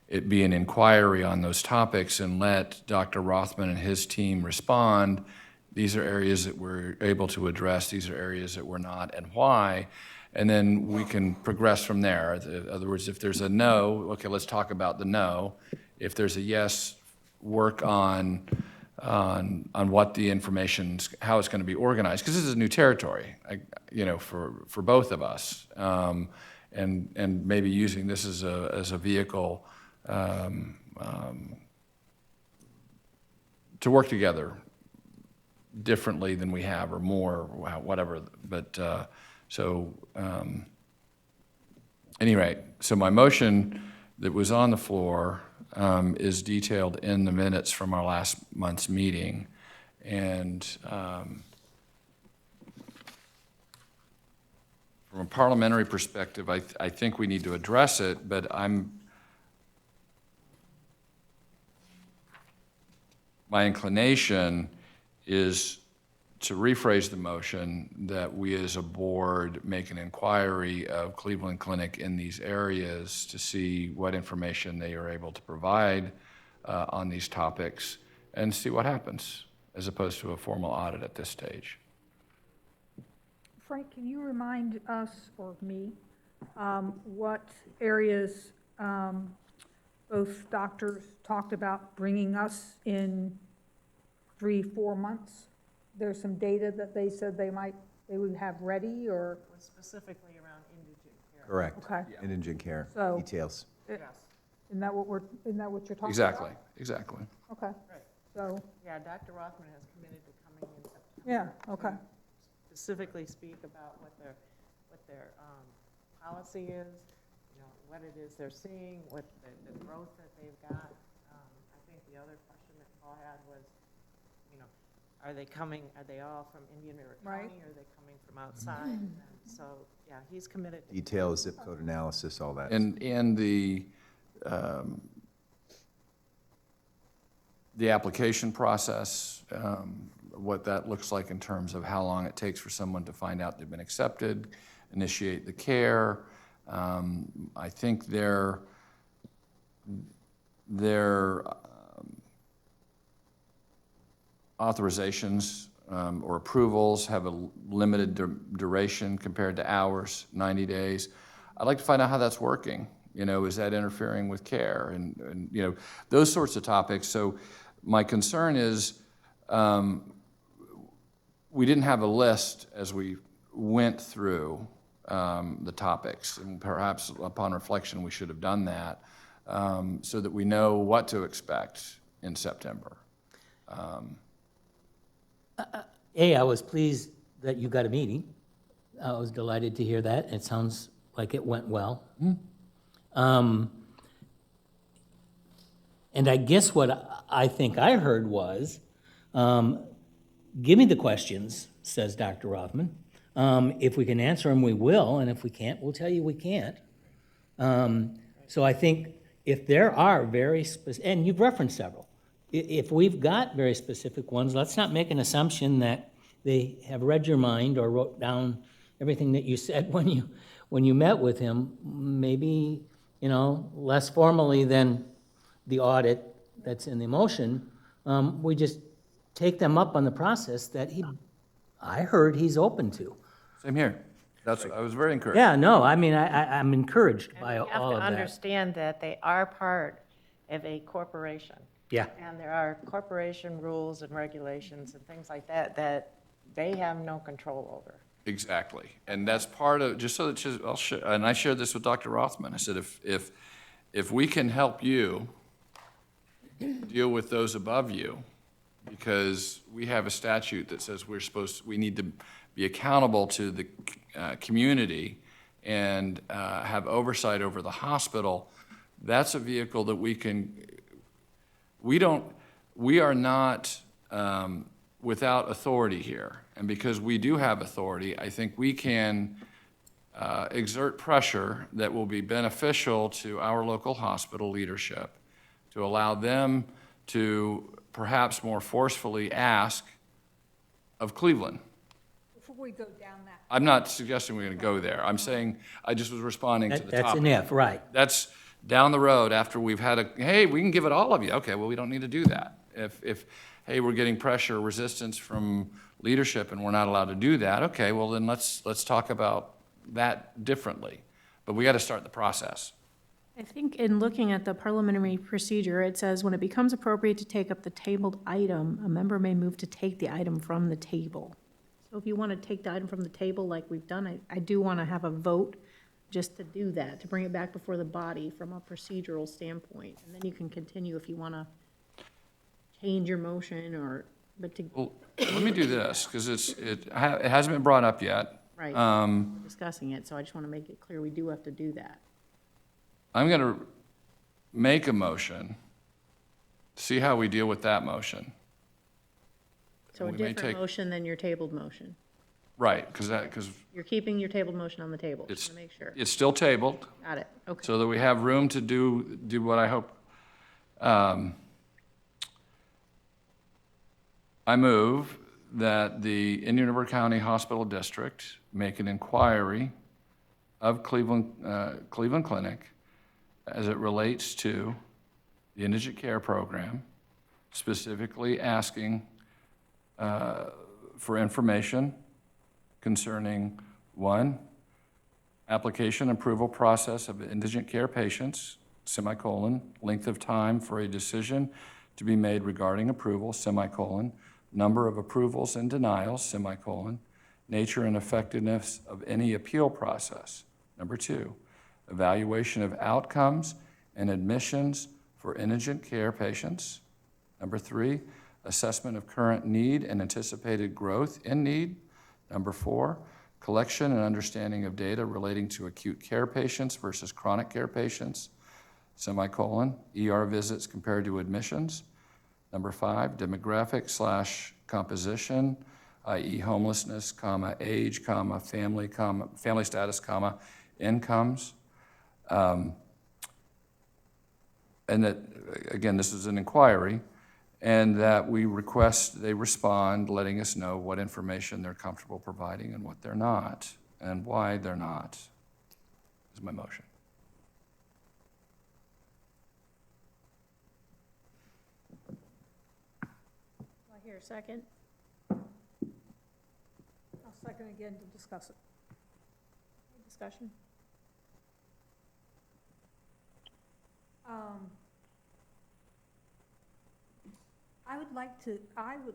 it be an inquiry on those topics and let Dr. Rothman and his team respond, these are areas that we're able to address, these are areas that we're not, and why, and then we can progress from there. In other words, if there's a no, okay, let's talk about the no. If there's a yes, work on what the information's, how it's going to be organized, because this is new territory, for both of us, and maybe using this as a vehicle to work together differently than we have, or more, or whatever. But anyway, so my motion that was on the floor is detailed in the minutes from our last month's meeting. And from a parliamentary perspective, I think we need to address it, but my inclination is to rephrase the motion that we as a board make an inquiry of Cleveland Clinic in these areas to see what information they are able to provide on these topics and see what happens, as opposed to a formal audit at this stage. Frank, can you remind us, or me, what areas both doctors talked about bringing us in 3-4 months? There's some data that they said they would have ready, or? Was specifically around indigent care. Correct. Okay. Indigent care, So- details. Isn't that what you're talking about? Exactly. Okay, so, Yeah, Dr. Rothman has committed to coming in September. yeah, okay. Specifically speak about what their policy is, what it is they're seeing, what the growth that they've got. I think the other question that Paul had was, are they all from Indian River Right. County, or are they coming from outside? And so, yeah, he's committed to. Details, zip code analysis, all that. And the application process, what that looks like in terms of how long it takes for someone to find out they've been accepted, initiate the care. I think their authorizations or approvals have a limited duration compared to ours, 90 days. I'd like to find out how that's working. Is that interfering with care? And those sorts of topics. So my concern is we didn't have a list as we went through the topics. And perhaps upon reflection, we should have done that so that we know what to expect in September. I was pleased that you got a meeting. I was delighted to hear that. It sounds like it went well. And I guess what I think I heard was, give me the questions, says Dr. Rothman. If we can answer them, we will, and if we can't, we'll tell you we can't. So I think if there are very specific, and you've referenced several, if we've got very specific ones, let's not make an assumption that they have read your mind or wrote down everything that you said when you met with him, maybe, less formally than the audit that's in the motion. We just take them up on the process that I heard he's open to. Same here. I was very encouraged. Yeah, no, I mean, I'm encouraged by You all have of to that. understand that they are part of a corporation. Yeah. And there are corporation rules and regulations and things like that that they have no control over. Exactly. And that's part of, just so that, and I shared this with Dr. Rothman. I said, if we can help you deal with those above you, because we have a statute that says we need to be accountable to the community and have oversight over the hospital, that's a vehicle that we are not without authority here. And because we do have authority, I think we can exert pressure that will be beneficial to our local hospital leadership to allow them to perhaps more forcefully ask of Cleveland. Before we go down that, I'm not suggesting we're going to go there. I'm saying, I just was responding to the topic. That's an if, right. That's down the road after we've had hey, we can give it all of you. Okay, well, we don't need to do that. If hey, we're getting pressure, resistance from leadership and we're not allowed to do that, okay, well, then let's talk about that differently. But we got to start the process. I think in looking at the parliamentary procedure, it says when it becomes appropriate to take up the tabled item, a member may move to take the item from the table. So if you want to take the item from the table like we've done, I do want to have a vote just to do that, to bring it back before the body from a procedural standpoint. And then you can continue if you want to change your motion Well, let me do this, because it hasn't been brought up yet. Right, we're discussing it, so I just want to make it clear we do have to do that. I'm going to make a motion, see how we deal with that motion. So a We may different take- motion than your tabled motion. Right, because You're keeping your tabled motion on the table, just it's, to make sure. it's still tabled, Got it, okay. so that we have room to do what I hope. I move that the Indian River County Hospital District make an inquiry of Cleveland Clinic as it relates to the indigent care program, specifically asking for information concerning, one, application approval process of indigent care patients, semicolon, length of time for a decision to be made regarding approval, semicolon, number of approvals and denials, semicolon, nature and effectiveness of any appeal process. Number two, evaluation of outcomes and admissions for indigent care patients. Number three, assessment of current need and anticipated growth in need. Number four, collection and understanding of data relating to acute care patients versus chronic care patients, semicolon, ER visits compared to admissions. Number five, demographic/composition, i.e. homelessness, age, family status, incomes. And that, again, this is an inquiry, and that we request they respond, letting us know what information they're comfortable providing and what they're not, and why they're not, is my motion. Do I hear a second? I'll second again to discuss it. Any discussion? I would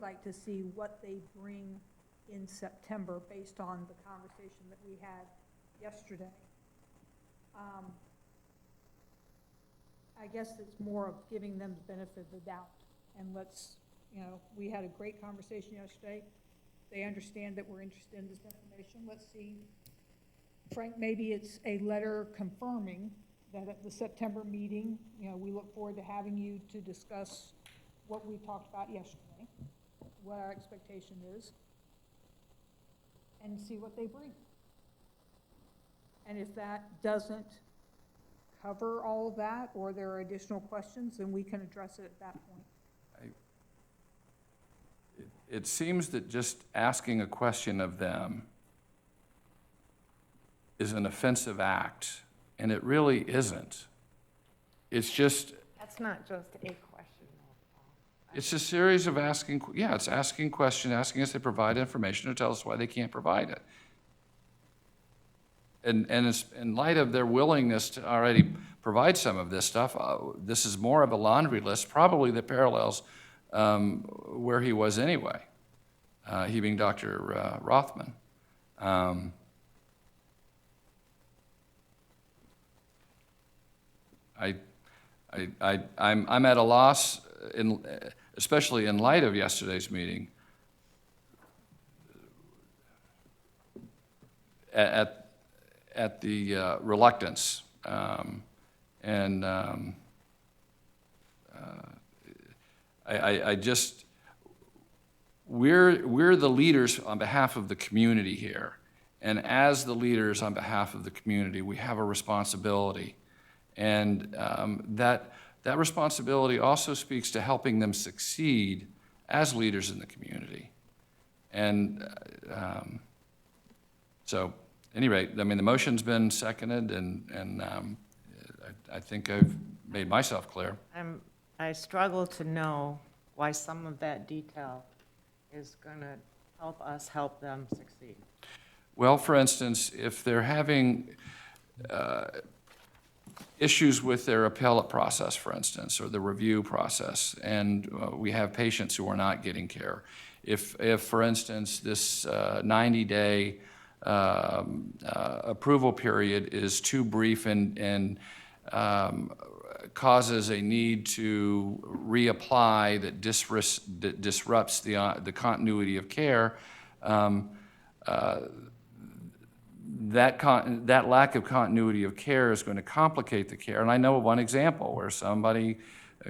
like to see what they bring in September based on the conversation that we had yesterday. I guess it's more of giving them the benefit of the doubt. And let's, we had a great conversation yesterday. They understand that we're interested in this information. Let's see. Frank, maybe it's a letter confirming that at the September meeting, we look forward to having you to discuss what we talked about yesterday, what our expectation is, and see what they bring. And if that doesn't cover all of that, or there are additional questions, then we can address it at that point. It seems that just asking a question of them is an offensive act, and it really isn't. It's just, That's not just a question. it's a series of asking, it's asking questions, asking us to provide information or tell us why they can't provide it. And it's in light of their willingness to already provide some of this stuff, this is more of a laundry list, probably that parallels where he was anyway, he being Dr. Rothman. I'm at a loss, especially in light of yesterday's meeting, at the reluctance I just, we're the leaders on behalf of the community here. And as the leaders on behalf of the community, we have a responsibility. And that responsibility also speaks to helping them succeed as leaders in the community. And so, at any rate, I mean, the motion's been seconded, and I think I've made myself clear. I struggle to know why some of that detail is going to help us help them succeed. Well, for instance, if they're having issues with their appellate process, for instance, or the review process, and we have patients who are not getting care. If for instance, this 90-day approval period is too brief and causes a need to reapply that disrupts the continuity of care, that lack of continuity of care is going to complicate the care. And I know of one example where somebody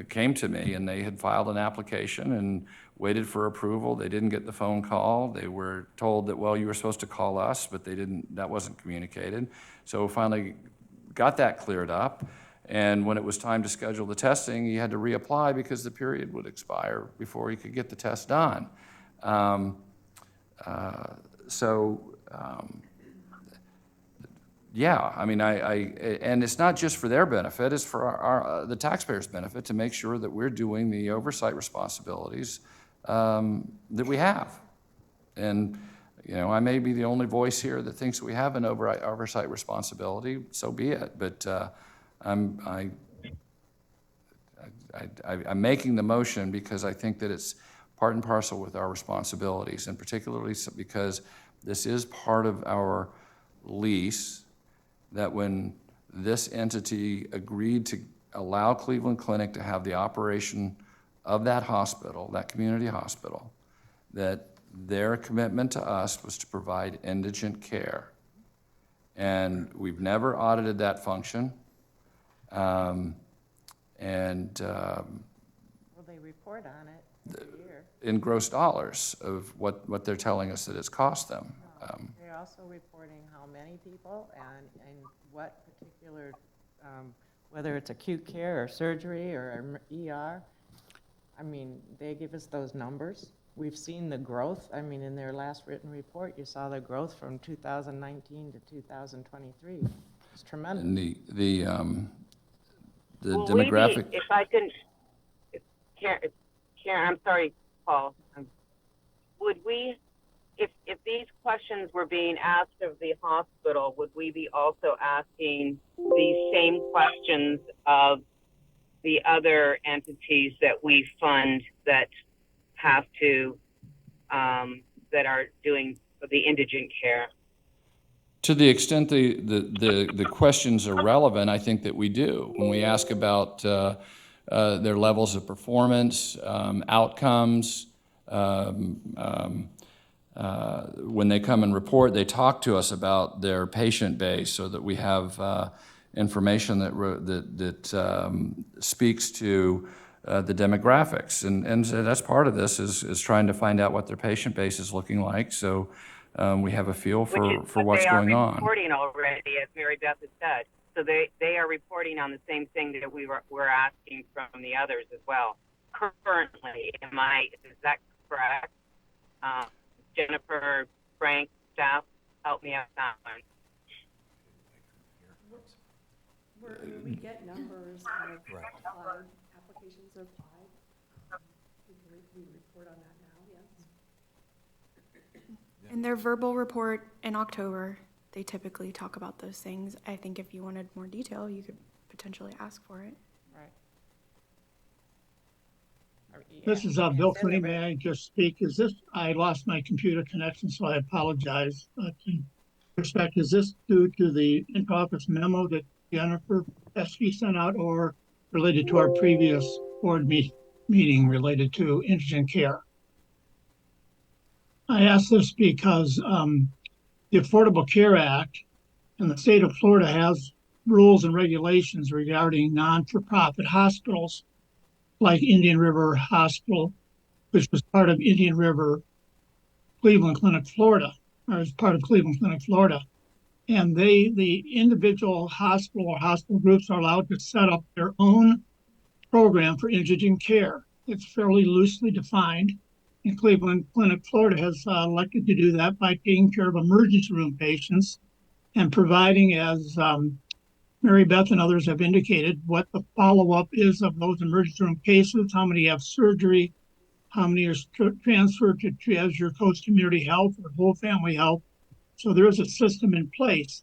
came to me and they had filed an application and waited for approval. They didn't get the phone call. They were told that, well, you were supposed to call us, but that wasn't communicated. So finally got that cleared up. And when it was time to schedule the testing, he had to reapply because the period would expire before he could get the test done. Yeah, I mean, and it's not just for their benefit, it's for the taxpayers' benefit to make sure that we're doing the oversight responsibilities that we have. And, I may be the only voice here that thinks we have an oversight responsibility, so be it. But I'm making the motion because I think that it's part and parcel with our responsibilities, and particularly because this is part of our lease, that when this entity agreed to allow Cleveland Clinic to have the operation of that hospital, that community hospital, that their commitment to us was to provide indigent care. And we've never audited that function. Will they report on it every year? In gross dollars of what they're telling us that it's cost them. They're also reporting how many people and what particular, whether it's acute care or surgery or ER. I mean, they give us those numbers. We've seen the growth. I mean, in their last written report, you saw the growth from 2019 to 2023. It's tremendous. And the demographic. If I can, Karen, I'm sorry, Paul. Would we, if these questions were being asked of the hospital, would we be also asking these same questions of the other entities that we fund that have to, that are doing the indigent care? To the extent the questions are relevant, I think that we do. When we ask about their levels of performance, outcomes, when they come and report, they talk to us about their patient base so that we have information that speaks to the demographics. And so that's part of this is trying to find out what their patient base is looking like. So we have a feel for what's going They are on. reporting already, as Mary Beth has said. So they are reporting on the same thing that we're asking from the others as well. Currently, is that correct? Jennifer, Frank, staff, help me out with that one. When we get numbers of applied, applications are applied, we report on that now, yes. In their verbal report in October, they typically talk about those things. I think if you wanted more detail, you could potentially ask for it. This is Bill Flinney. May I just speak? I lost my computer connection, so I apologize. But in respect, is this due to the inter-office memo that Jennifer Pesky sent out, or related to our previous board meeting related to indigent care? I ask this because the Affordable Care Act and the state of Florida has rules and regulations regarding non-for-profit hospitals, like Indian River Hospital, which was part of Indian River Cleveland Clinic, Florida, or as part of Cleveland Clinic, Florida. And the individual hospital or hospital groups are allowed to set up their own program for indigent care. It's fairly loosely defined. And Cleveland Clinic, Florida has elected to do that by taking care of emergency room patients and providing, as Mary Beth and others have indicated, what the follow-up is of those emergency room cases, how many have surgery, how many are transferred to Treasure Coast Community Health or Whole Family Health. So there is a system in place.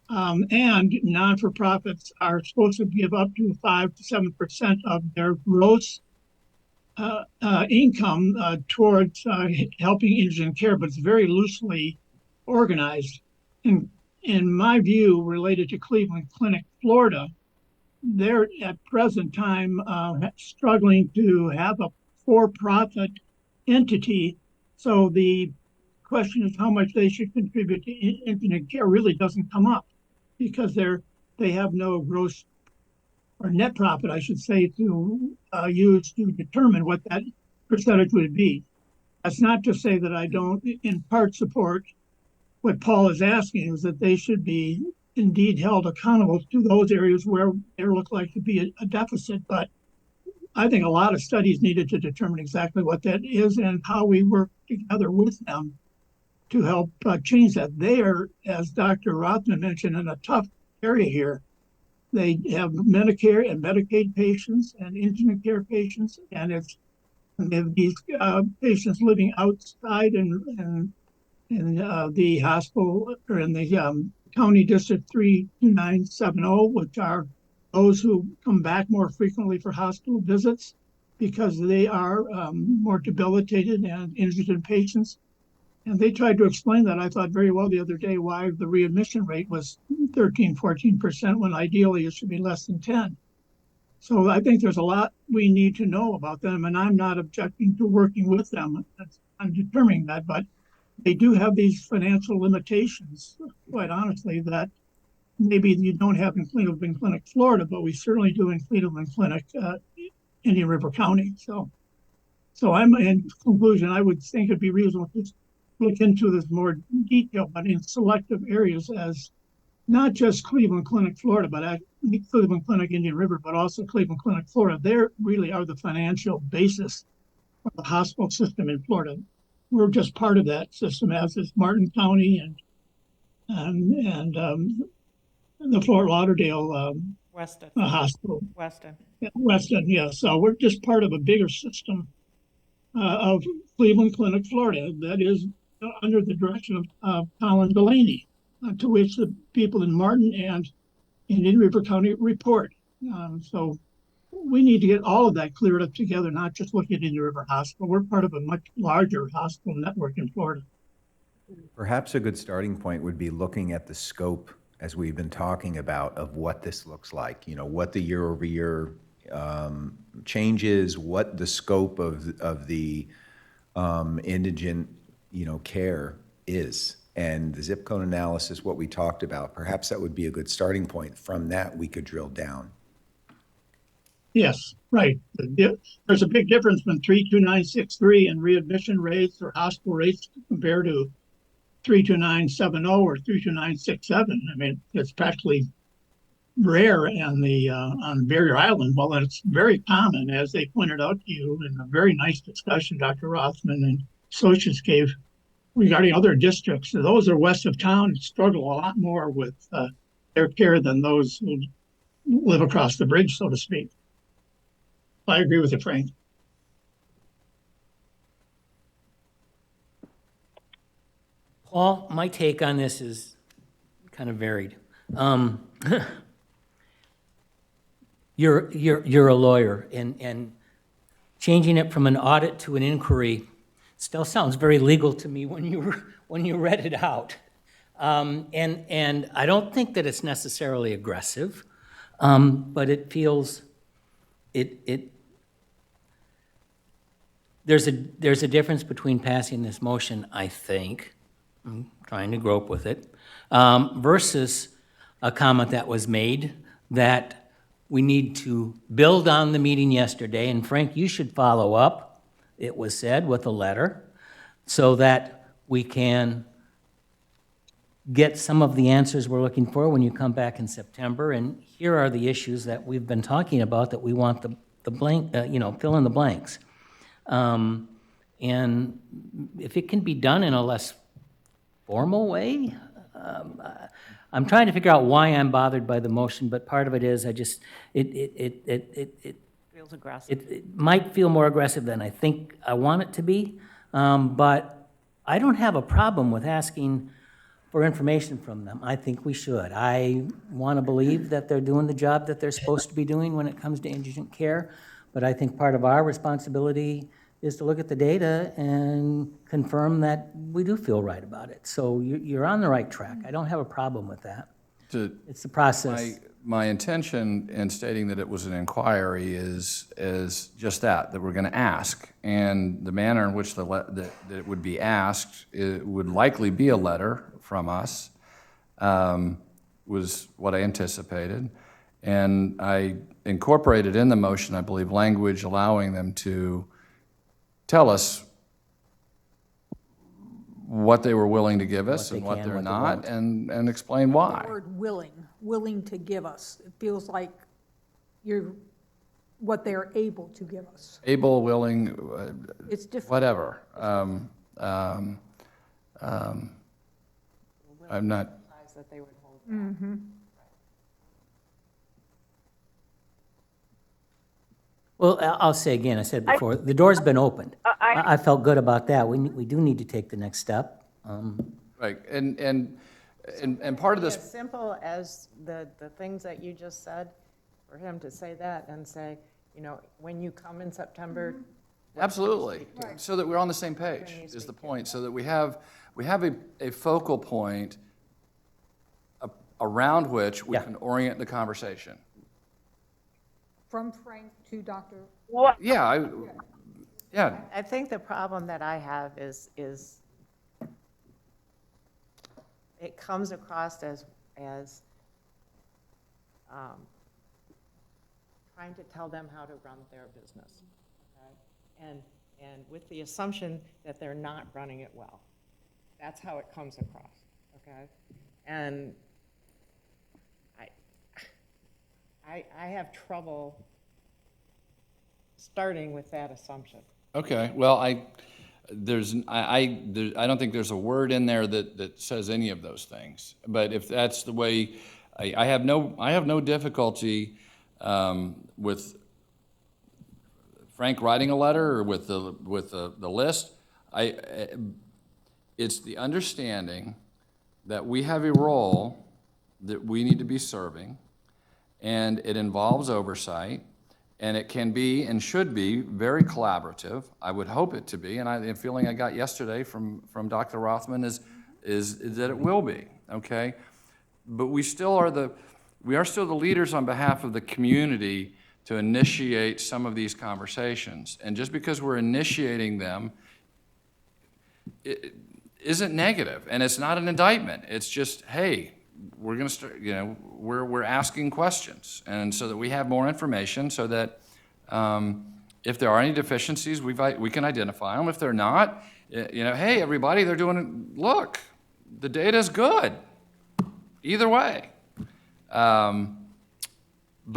And non-for-profits are supposed to give up to 5 to 7% of their gross income towards helping indigent care, but it's very loosely organized. In my view, related to Cleveland Clinic, Florida, they're at present time struggling to have a for-profit entity. So the question is how much they should contribute to indigent care really doesn't come up, because they have no gross or net profit, I should say, to use to determine what that percentage would be. That's not to say that I don't in part support what Paul is asking, is that they should be indeed held accountable to those areas where there look like to be a deficit. But I think a lot of studies needed to determine exactly what that is and how we work together with them to help change that. They are, as Dr. Rothman mentioned, in a tough area here. They have Medicare and Medicaid patients and indigent care patients, and they have these patients living outside in the hospital or in the County District 32970, which are those who come back more frequently for hospital visits because they are more debilitated and indigent patients. And they tried to explain that, I thought, very well the other day, why the readmission rate was 13, 14%, when ideally it should be less than 10. So I think there's a lot we need to know about them, and I'm not objecting to working with them. I'm determining that, but they do have these financial limitations, quite honestly, that maybe you don't have in Cleveland Clinic, Florida, but we certainly do in Cleveland Clinic, Indian River County. So I'm, in conclusion, I would think it'd be reasonable to look into this more detail, but in selective areas, as not just Cleveland Clinic, Florida, but Cleveland Clinic, Indian River, but also Cleveland Clinic, Florida. They really are the financial basis of the hospital system in Florida. We're just part of that system, as is Martin County and the Fort Lauderdale Weston. Hospital. Weston. Yeah, Weston, yeah. So we're just part of a bigger system of Cleveland Clinic, Florida, that is under the direction of Colin Delaney, to which the people in Martin and Indian River County report. So we need to get all of that cleared up together, not just looking at Indian River Hospital. We're part of a much larger hospital network in Florida. Perhaps a good starting point would be looking at the scope, as we've been talking about, of what this looks like. You know, what the year-over-year changes, what the scope of the indigent, care is. And the zip code analysis, what we talked about, perhaps that would be a good starting point. From that, we could drill down. Yes, right. There's a big difference when 32963 and readmission rates or hospital rates compared to 32970 or 32967. I mean, it's practically rare on Barrier Island. Well, it's very common, as they pointed out to you in a very nice discussion Dr. Rothman and associates gave regarding other districts. Those that are west of town struggle a lot more with their care than those who live across the bridge, so to speak. I agree with you, Frank. Paul, my take on this is kind of varied. You're a lawyer, and changing it from an audit to an inquiry still sounds very legal to me when you read it out. And I don't think that it's necessarily aggressive, but it feels there's a difference between passing this motion, I think, I'm trying to grope with it, versus a comment that was made that we need to build on the meeting yesterday, and Frank, you should follow up, it was said, with a letter, so that we can get some of the answers we're looking for when you come back in September. And here are the issues that we've been talking about that we want the blank, fill in the blanks. And if it can be done in a less formal way, I'm trying to figure out why I'm bothered by the motion, but part of it is it Feels aggressive. it might feel more aggressive than I think I want it to be, but I don't have a problem with asking for information from them. I think we should. I want to believe that they're doing the job that they're supposed to be doing when it comes to indigent care, but I think part of our responsibility is to look at the data and confirm that we do feel right about it. So you're on the right track. I don't have a problem with that. It's the process. My intention in stating that it was an inquiry is just that we're going to ask. And the manner in which that it would be asked, it would likely be a letter from us, was what I anticipated. And I incorporated in the motion, I believe, language allowing them to tell us what they were willing to give us and what they're not, and explain why. The word willing to give us. It feels like what they're able to give us. Able, willing, It's different. whatever. I'm not. That they would hold. Mm-hmm. Well, I'll say again, I said before, the door's been opened. I felt good about that. We do need to take the next step. Right, and part of this. As simple as the things that you just said, for him to say that and say, when you come in September. Absolutely, so that we're on the same page is the point, so that we have a focal point around which we can orient the conversation. From Frank to Dr. Yeah, I think the problem that I have is it comes across as trying to tell them how to run their business, okay? And with the assumption that they're not running it well. That's how it comes across, okay? And I have trouble starting with that assumption. Okay, well, I don't think there's a word in there that says any of those things. But if that's the way, I have no difficulty with Frank writing a letter or with the list. It's the understanding that we have a role that we need to be serving, and it involves oversight. And it can be and should be very collaborative. I would hope it to be, and the feeling I got yesterday from Dr. Rothman is is that it will be, okay? But we are still the leaders on behalf of the community to initiate some of these conversations. And just because we're initiating them, it isn't negative, and it's not an indictment. It's just, hey, we're going to start, we're asking questions, and so that we have more information, so that if there are any deficiencies, we can identify them. If they're not, hey, everybody, they're doing it. Look, the data's good. Either way. But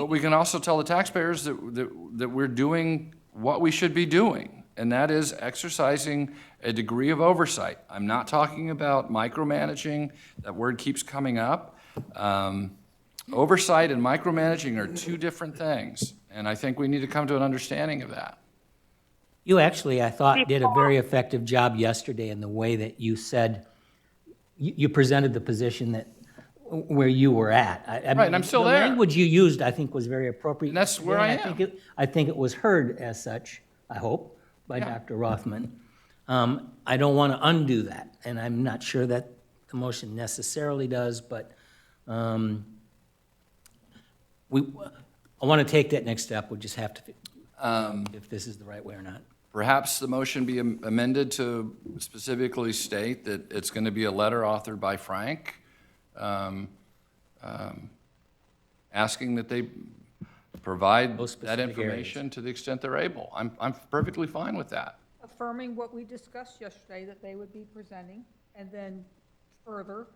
we can also tell the taxpayers that we're doing what we should be doing, and that is exercising a degree of oversight. I'm not talking about micromanaging. That word keeps coming up. Oversight and micromanaging are two different things, and I think we need to come to an understanding of that. You actually, I thought, did a very effective job yesterday in the way that you said, you presented the position that, where you were at. Right, and I'm still there. The language you used, I think, was very appropriate. And that's where I am. I think it was heard as such, I hope, by Dr. Rothman. I don't want to undo that, and I'm not sure that the motion necessarily does, but I want to take that next step. We just have to, if this is the right way or not. Perhaps the motion be amended to specifically state that it's going to be a letter authored by Frank, asking that they provide that information to the extent they're able. I'm perfectly fine with that. Affirming what we discussed yesterday, that they would be presenting, and then further,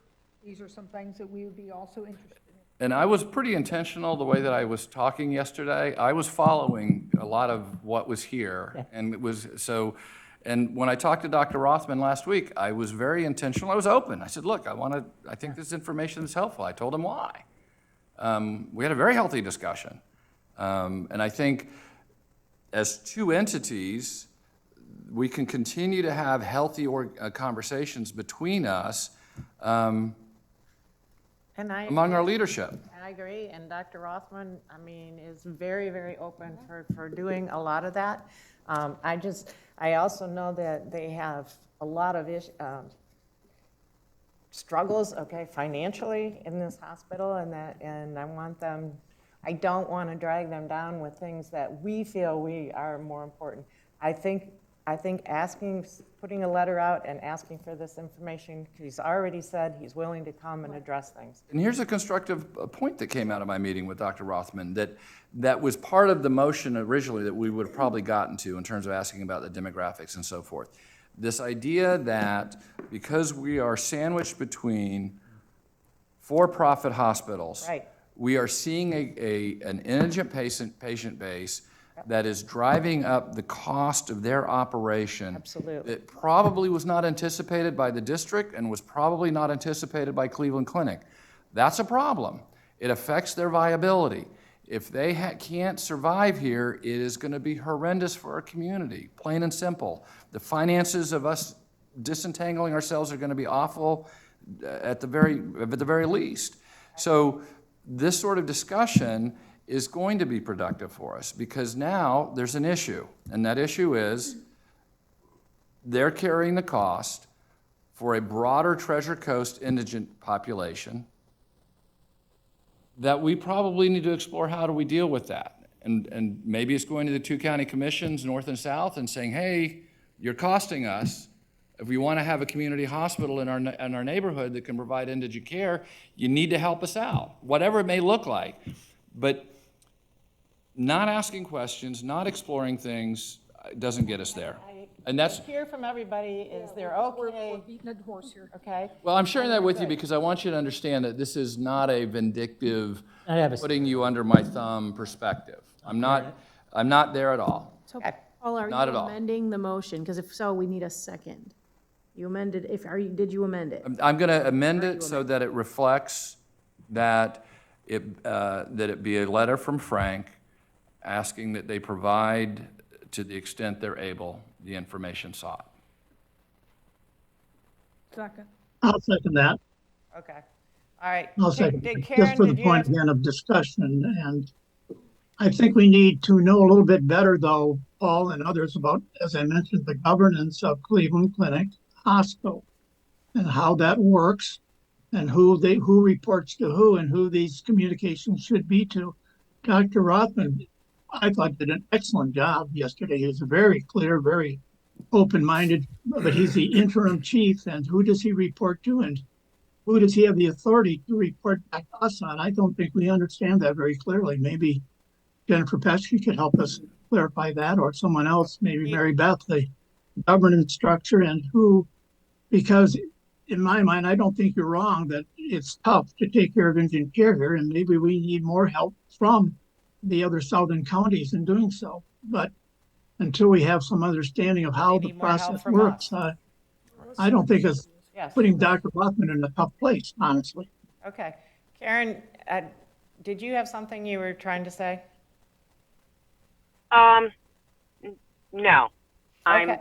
these are some things that we would be also interested in. And I was pretty intentional the way that I was talking yesterday. I was following a lot of what was here, and it was so. And when I talked to Dr. Rothman last week, I was very intentional. I was open. I said, "Look, I think this information is helpful." I told him why. We had a very healthy discussion, and I think as two entities, we can continue to have healthy conversations between us. Among our leadership. I agree, and Dr. Rothman, is very, very open for doing a lot of that. I also know that they have a lot of struggles, financially in this hospital, and I don't want to drag them down with things that we feel we are more important. I think putting a letter out and asking for this information, he's already said he's willing to come and address things. And here's a constructive point that came out of my meeting with Dr. Rothman that was part of the motion originally that we would have probably gotten to in terms of asking about the demographics and so forth. This idea that because we are sandwiched between for-profit hospitals, right, we are seeing an indigent patient base that is driving up the cost of their operation. Absolutely. That probably was not anticipated by the district and was probably not anticipated by Cleveland Clinic. That's a problem. It affects their viability. If they can't survive here, it is going to be horrendous for our community, plain and simple. The finances of us disentangling ourselves are going to be awful at the very least. So this sort of discussion is going to be productive for us, because now there's an issue, and that issue is they're carrying the cost for a broader Treasure Coast indigent population that we probably need to explore how do we deal with that. And maybe it's going to the two county commissions, north and south, and saying, hey, you're costing us. If we want to have a community hospital in our neighborhood that can provide indigent care, you need to help us out, whatever it may look like. But not asking questions, not exploring things doesn't get us there. And that's hear from everybody is they're okay. We're beating a horse here. Okay. well, I'm sharing that with you because I want you to understand that this is not a vindictive, putting you under my thumb perspective. I'm not there at all. So, Paul, are Not you at all. amending the motion? Because if so, we need a second. You amended, did you amend it? I'm going to amend it so that it reflects that it be a letter from Frank asking that they provide, to the extent they're able, the information sought. Second. I'll second that. Okay. All right. I'll second Did it, Karen, just for the did you point have- again of discussion. And I think we need to know a little bit better, though, Paul and others, about, as I mentioned, the governance of Cleveland Clinic Hospital. and how that works and who reports to who and who these communications should be to. Dr. Rothman, I thought, did an excellent job yesterday. He was very clear, very open-minded, but he's the interim chief, and who does he report to, and who does he have the authority to report back to us on? I don't think we understand that very clearly. Maybe Jennifer Pesky could help us clarify that, or someone else, maybe Mary Beth, the governance structure and who, because in my mind, I don't think you're wrong that it's tough to take care of indigent care here, and maybe we need more help from the other southern counties in doing so. But until we have some understanding of how the need more help process from works, I don't think it's Yes. putting Dr. Rothman in a tough place, honestly. Okay. Karen, did you have something you were trying to say? No. Okay.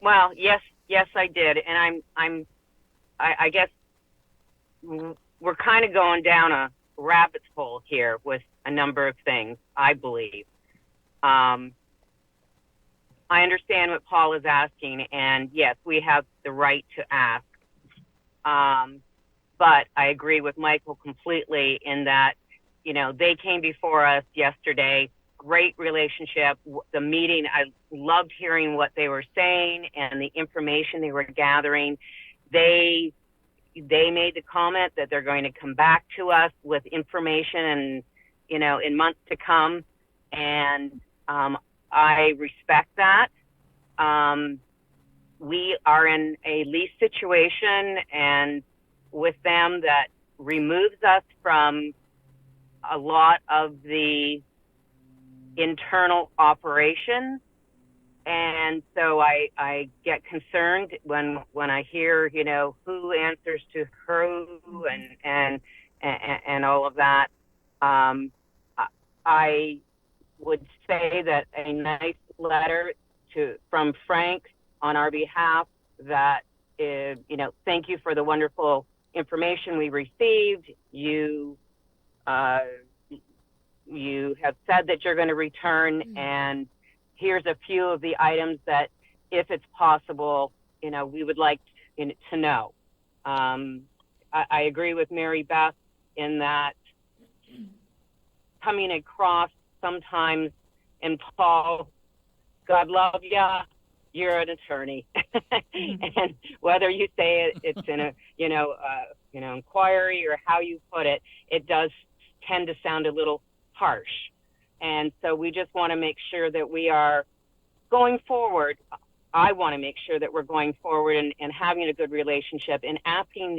Well, yes, I did, and I guess we're kind of going down a rabbit's hole here with a number of things, I believe. I understand what Paul is asking, and yes, we have the right to ask. But I agree with Michael completely in that, you know, they came before us yesterday, great relationship. The meeting, I loved hearing what they were saying and the information they were gathering. They made the comment that they're going to come back to us with information and, you know, in months to come. And I respect that. We are in a lease situation and with them that removes us from a lot of the internal operations. And so I get concerned when I hear, you know, who answers to who and all of that. I would say that a nice letter from Frank on our behalf that, you know, thank you for the wonderful information we received. You have said that you're going to return, and here's a few of the items that, if it's possible, you know, we would like to know. I agree with Mary Beth in that coming across sometimes, and Paul, God love ya, you're an attorney. And whether you say it's in a, inquiry or how you put it, it does tend to sound a little harsh. And so we just want to make sure that we are going forward. I want to make sure that we're going forward and having a good relationship and asking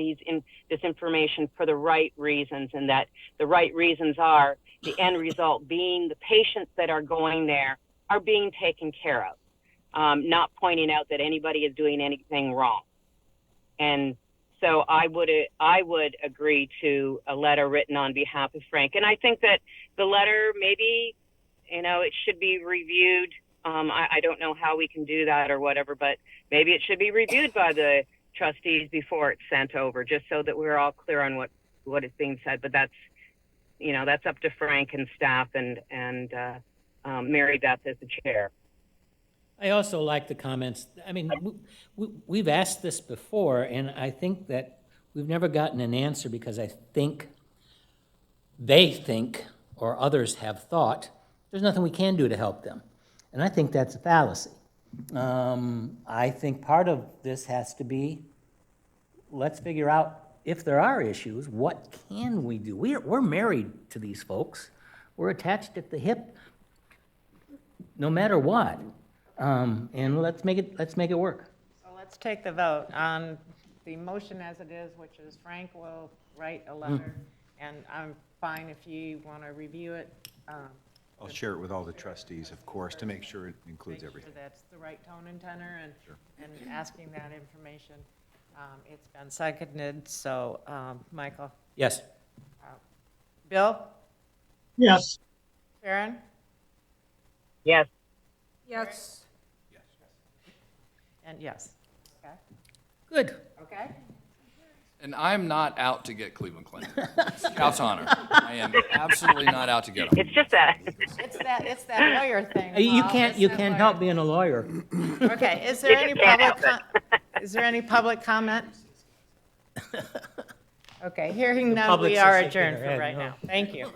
this information for the right reasons, and that the right reasons are the end result being the patients that are going there are being taken care of, not pointing out that anybody is doing anything wrong. And so I would agree to a letter written on behalf of Frank. And I think that the letter, maybe, it should be reviewed. I don't know how we can do that or whatever, but maybe it should be reviewed by the trustees before it's sent over, just so that we're all clear on what is being said. But that's up to Frank and staff and Mary Beth as the chair. I also like the comments. I mean, we've asked this before, and I think that we've never gotten an answer because I think they think, or others have thought, there's nothing we can do to help them. And I think that's a fallacy. I think part of this has to be, let's figure out if there are issues, what can we do? We're married to these folks. We're attached at the hip, no matter what. And let's make it work. So let's take the vote on the motion as it is, which is Frank will write a letter, and I'm fine if you want to review it. I'll share it with all the trustees, of course, to make sure it includes everything. Make sure that's the right tone and tenor, and asking that information. It's been seconded, so, Michael? Yes. Bill? Yes. Sharon? Yes. Yes. And yes. Okay. Good. Okay. And I'm not out to get Cleveland Clinic. Scout's honor. I am absolutely not out to get them. It's just that. It's that lawyer thing. You Paul. can't help being a lawyer. Okay, is there any public comment? Okay, hearing none, public's we are shaking their adjourned for head, right no. now. Thank you.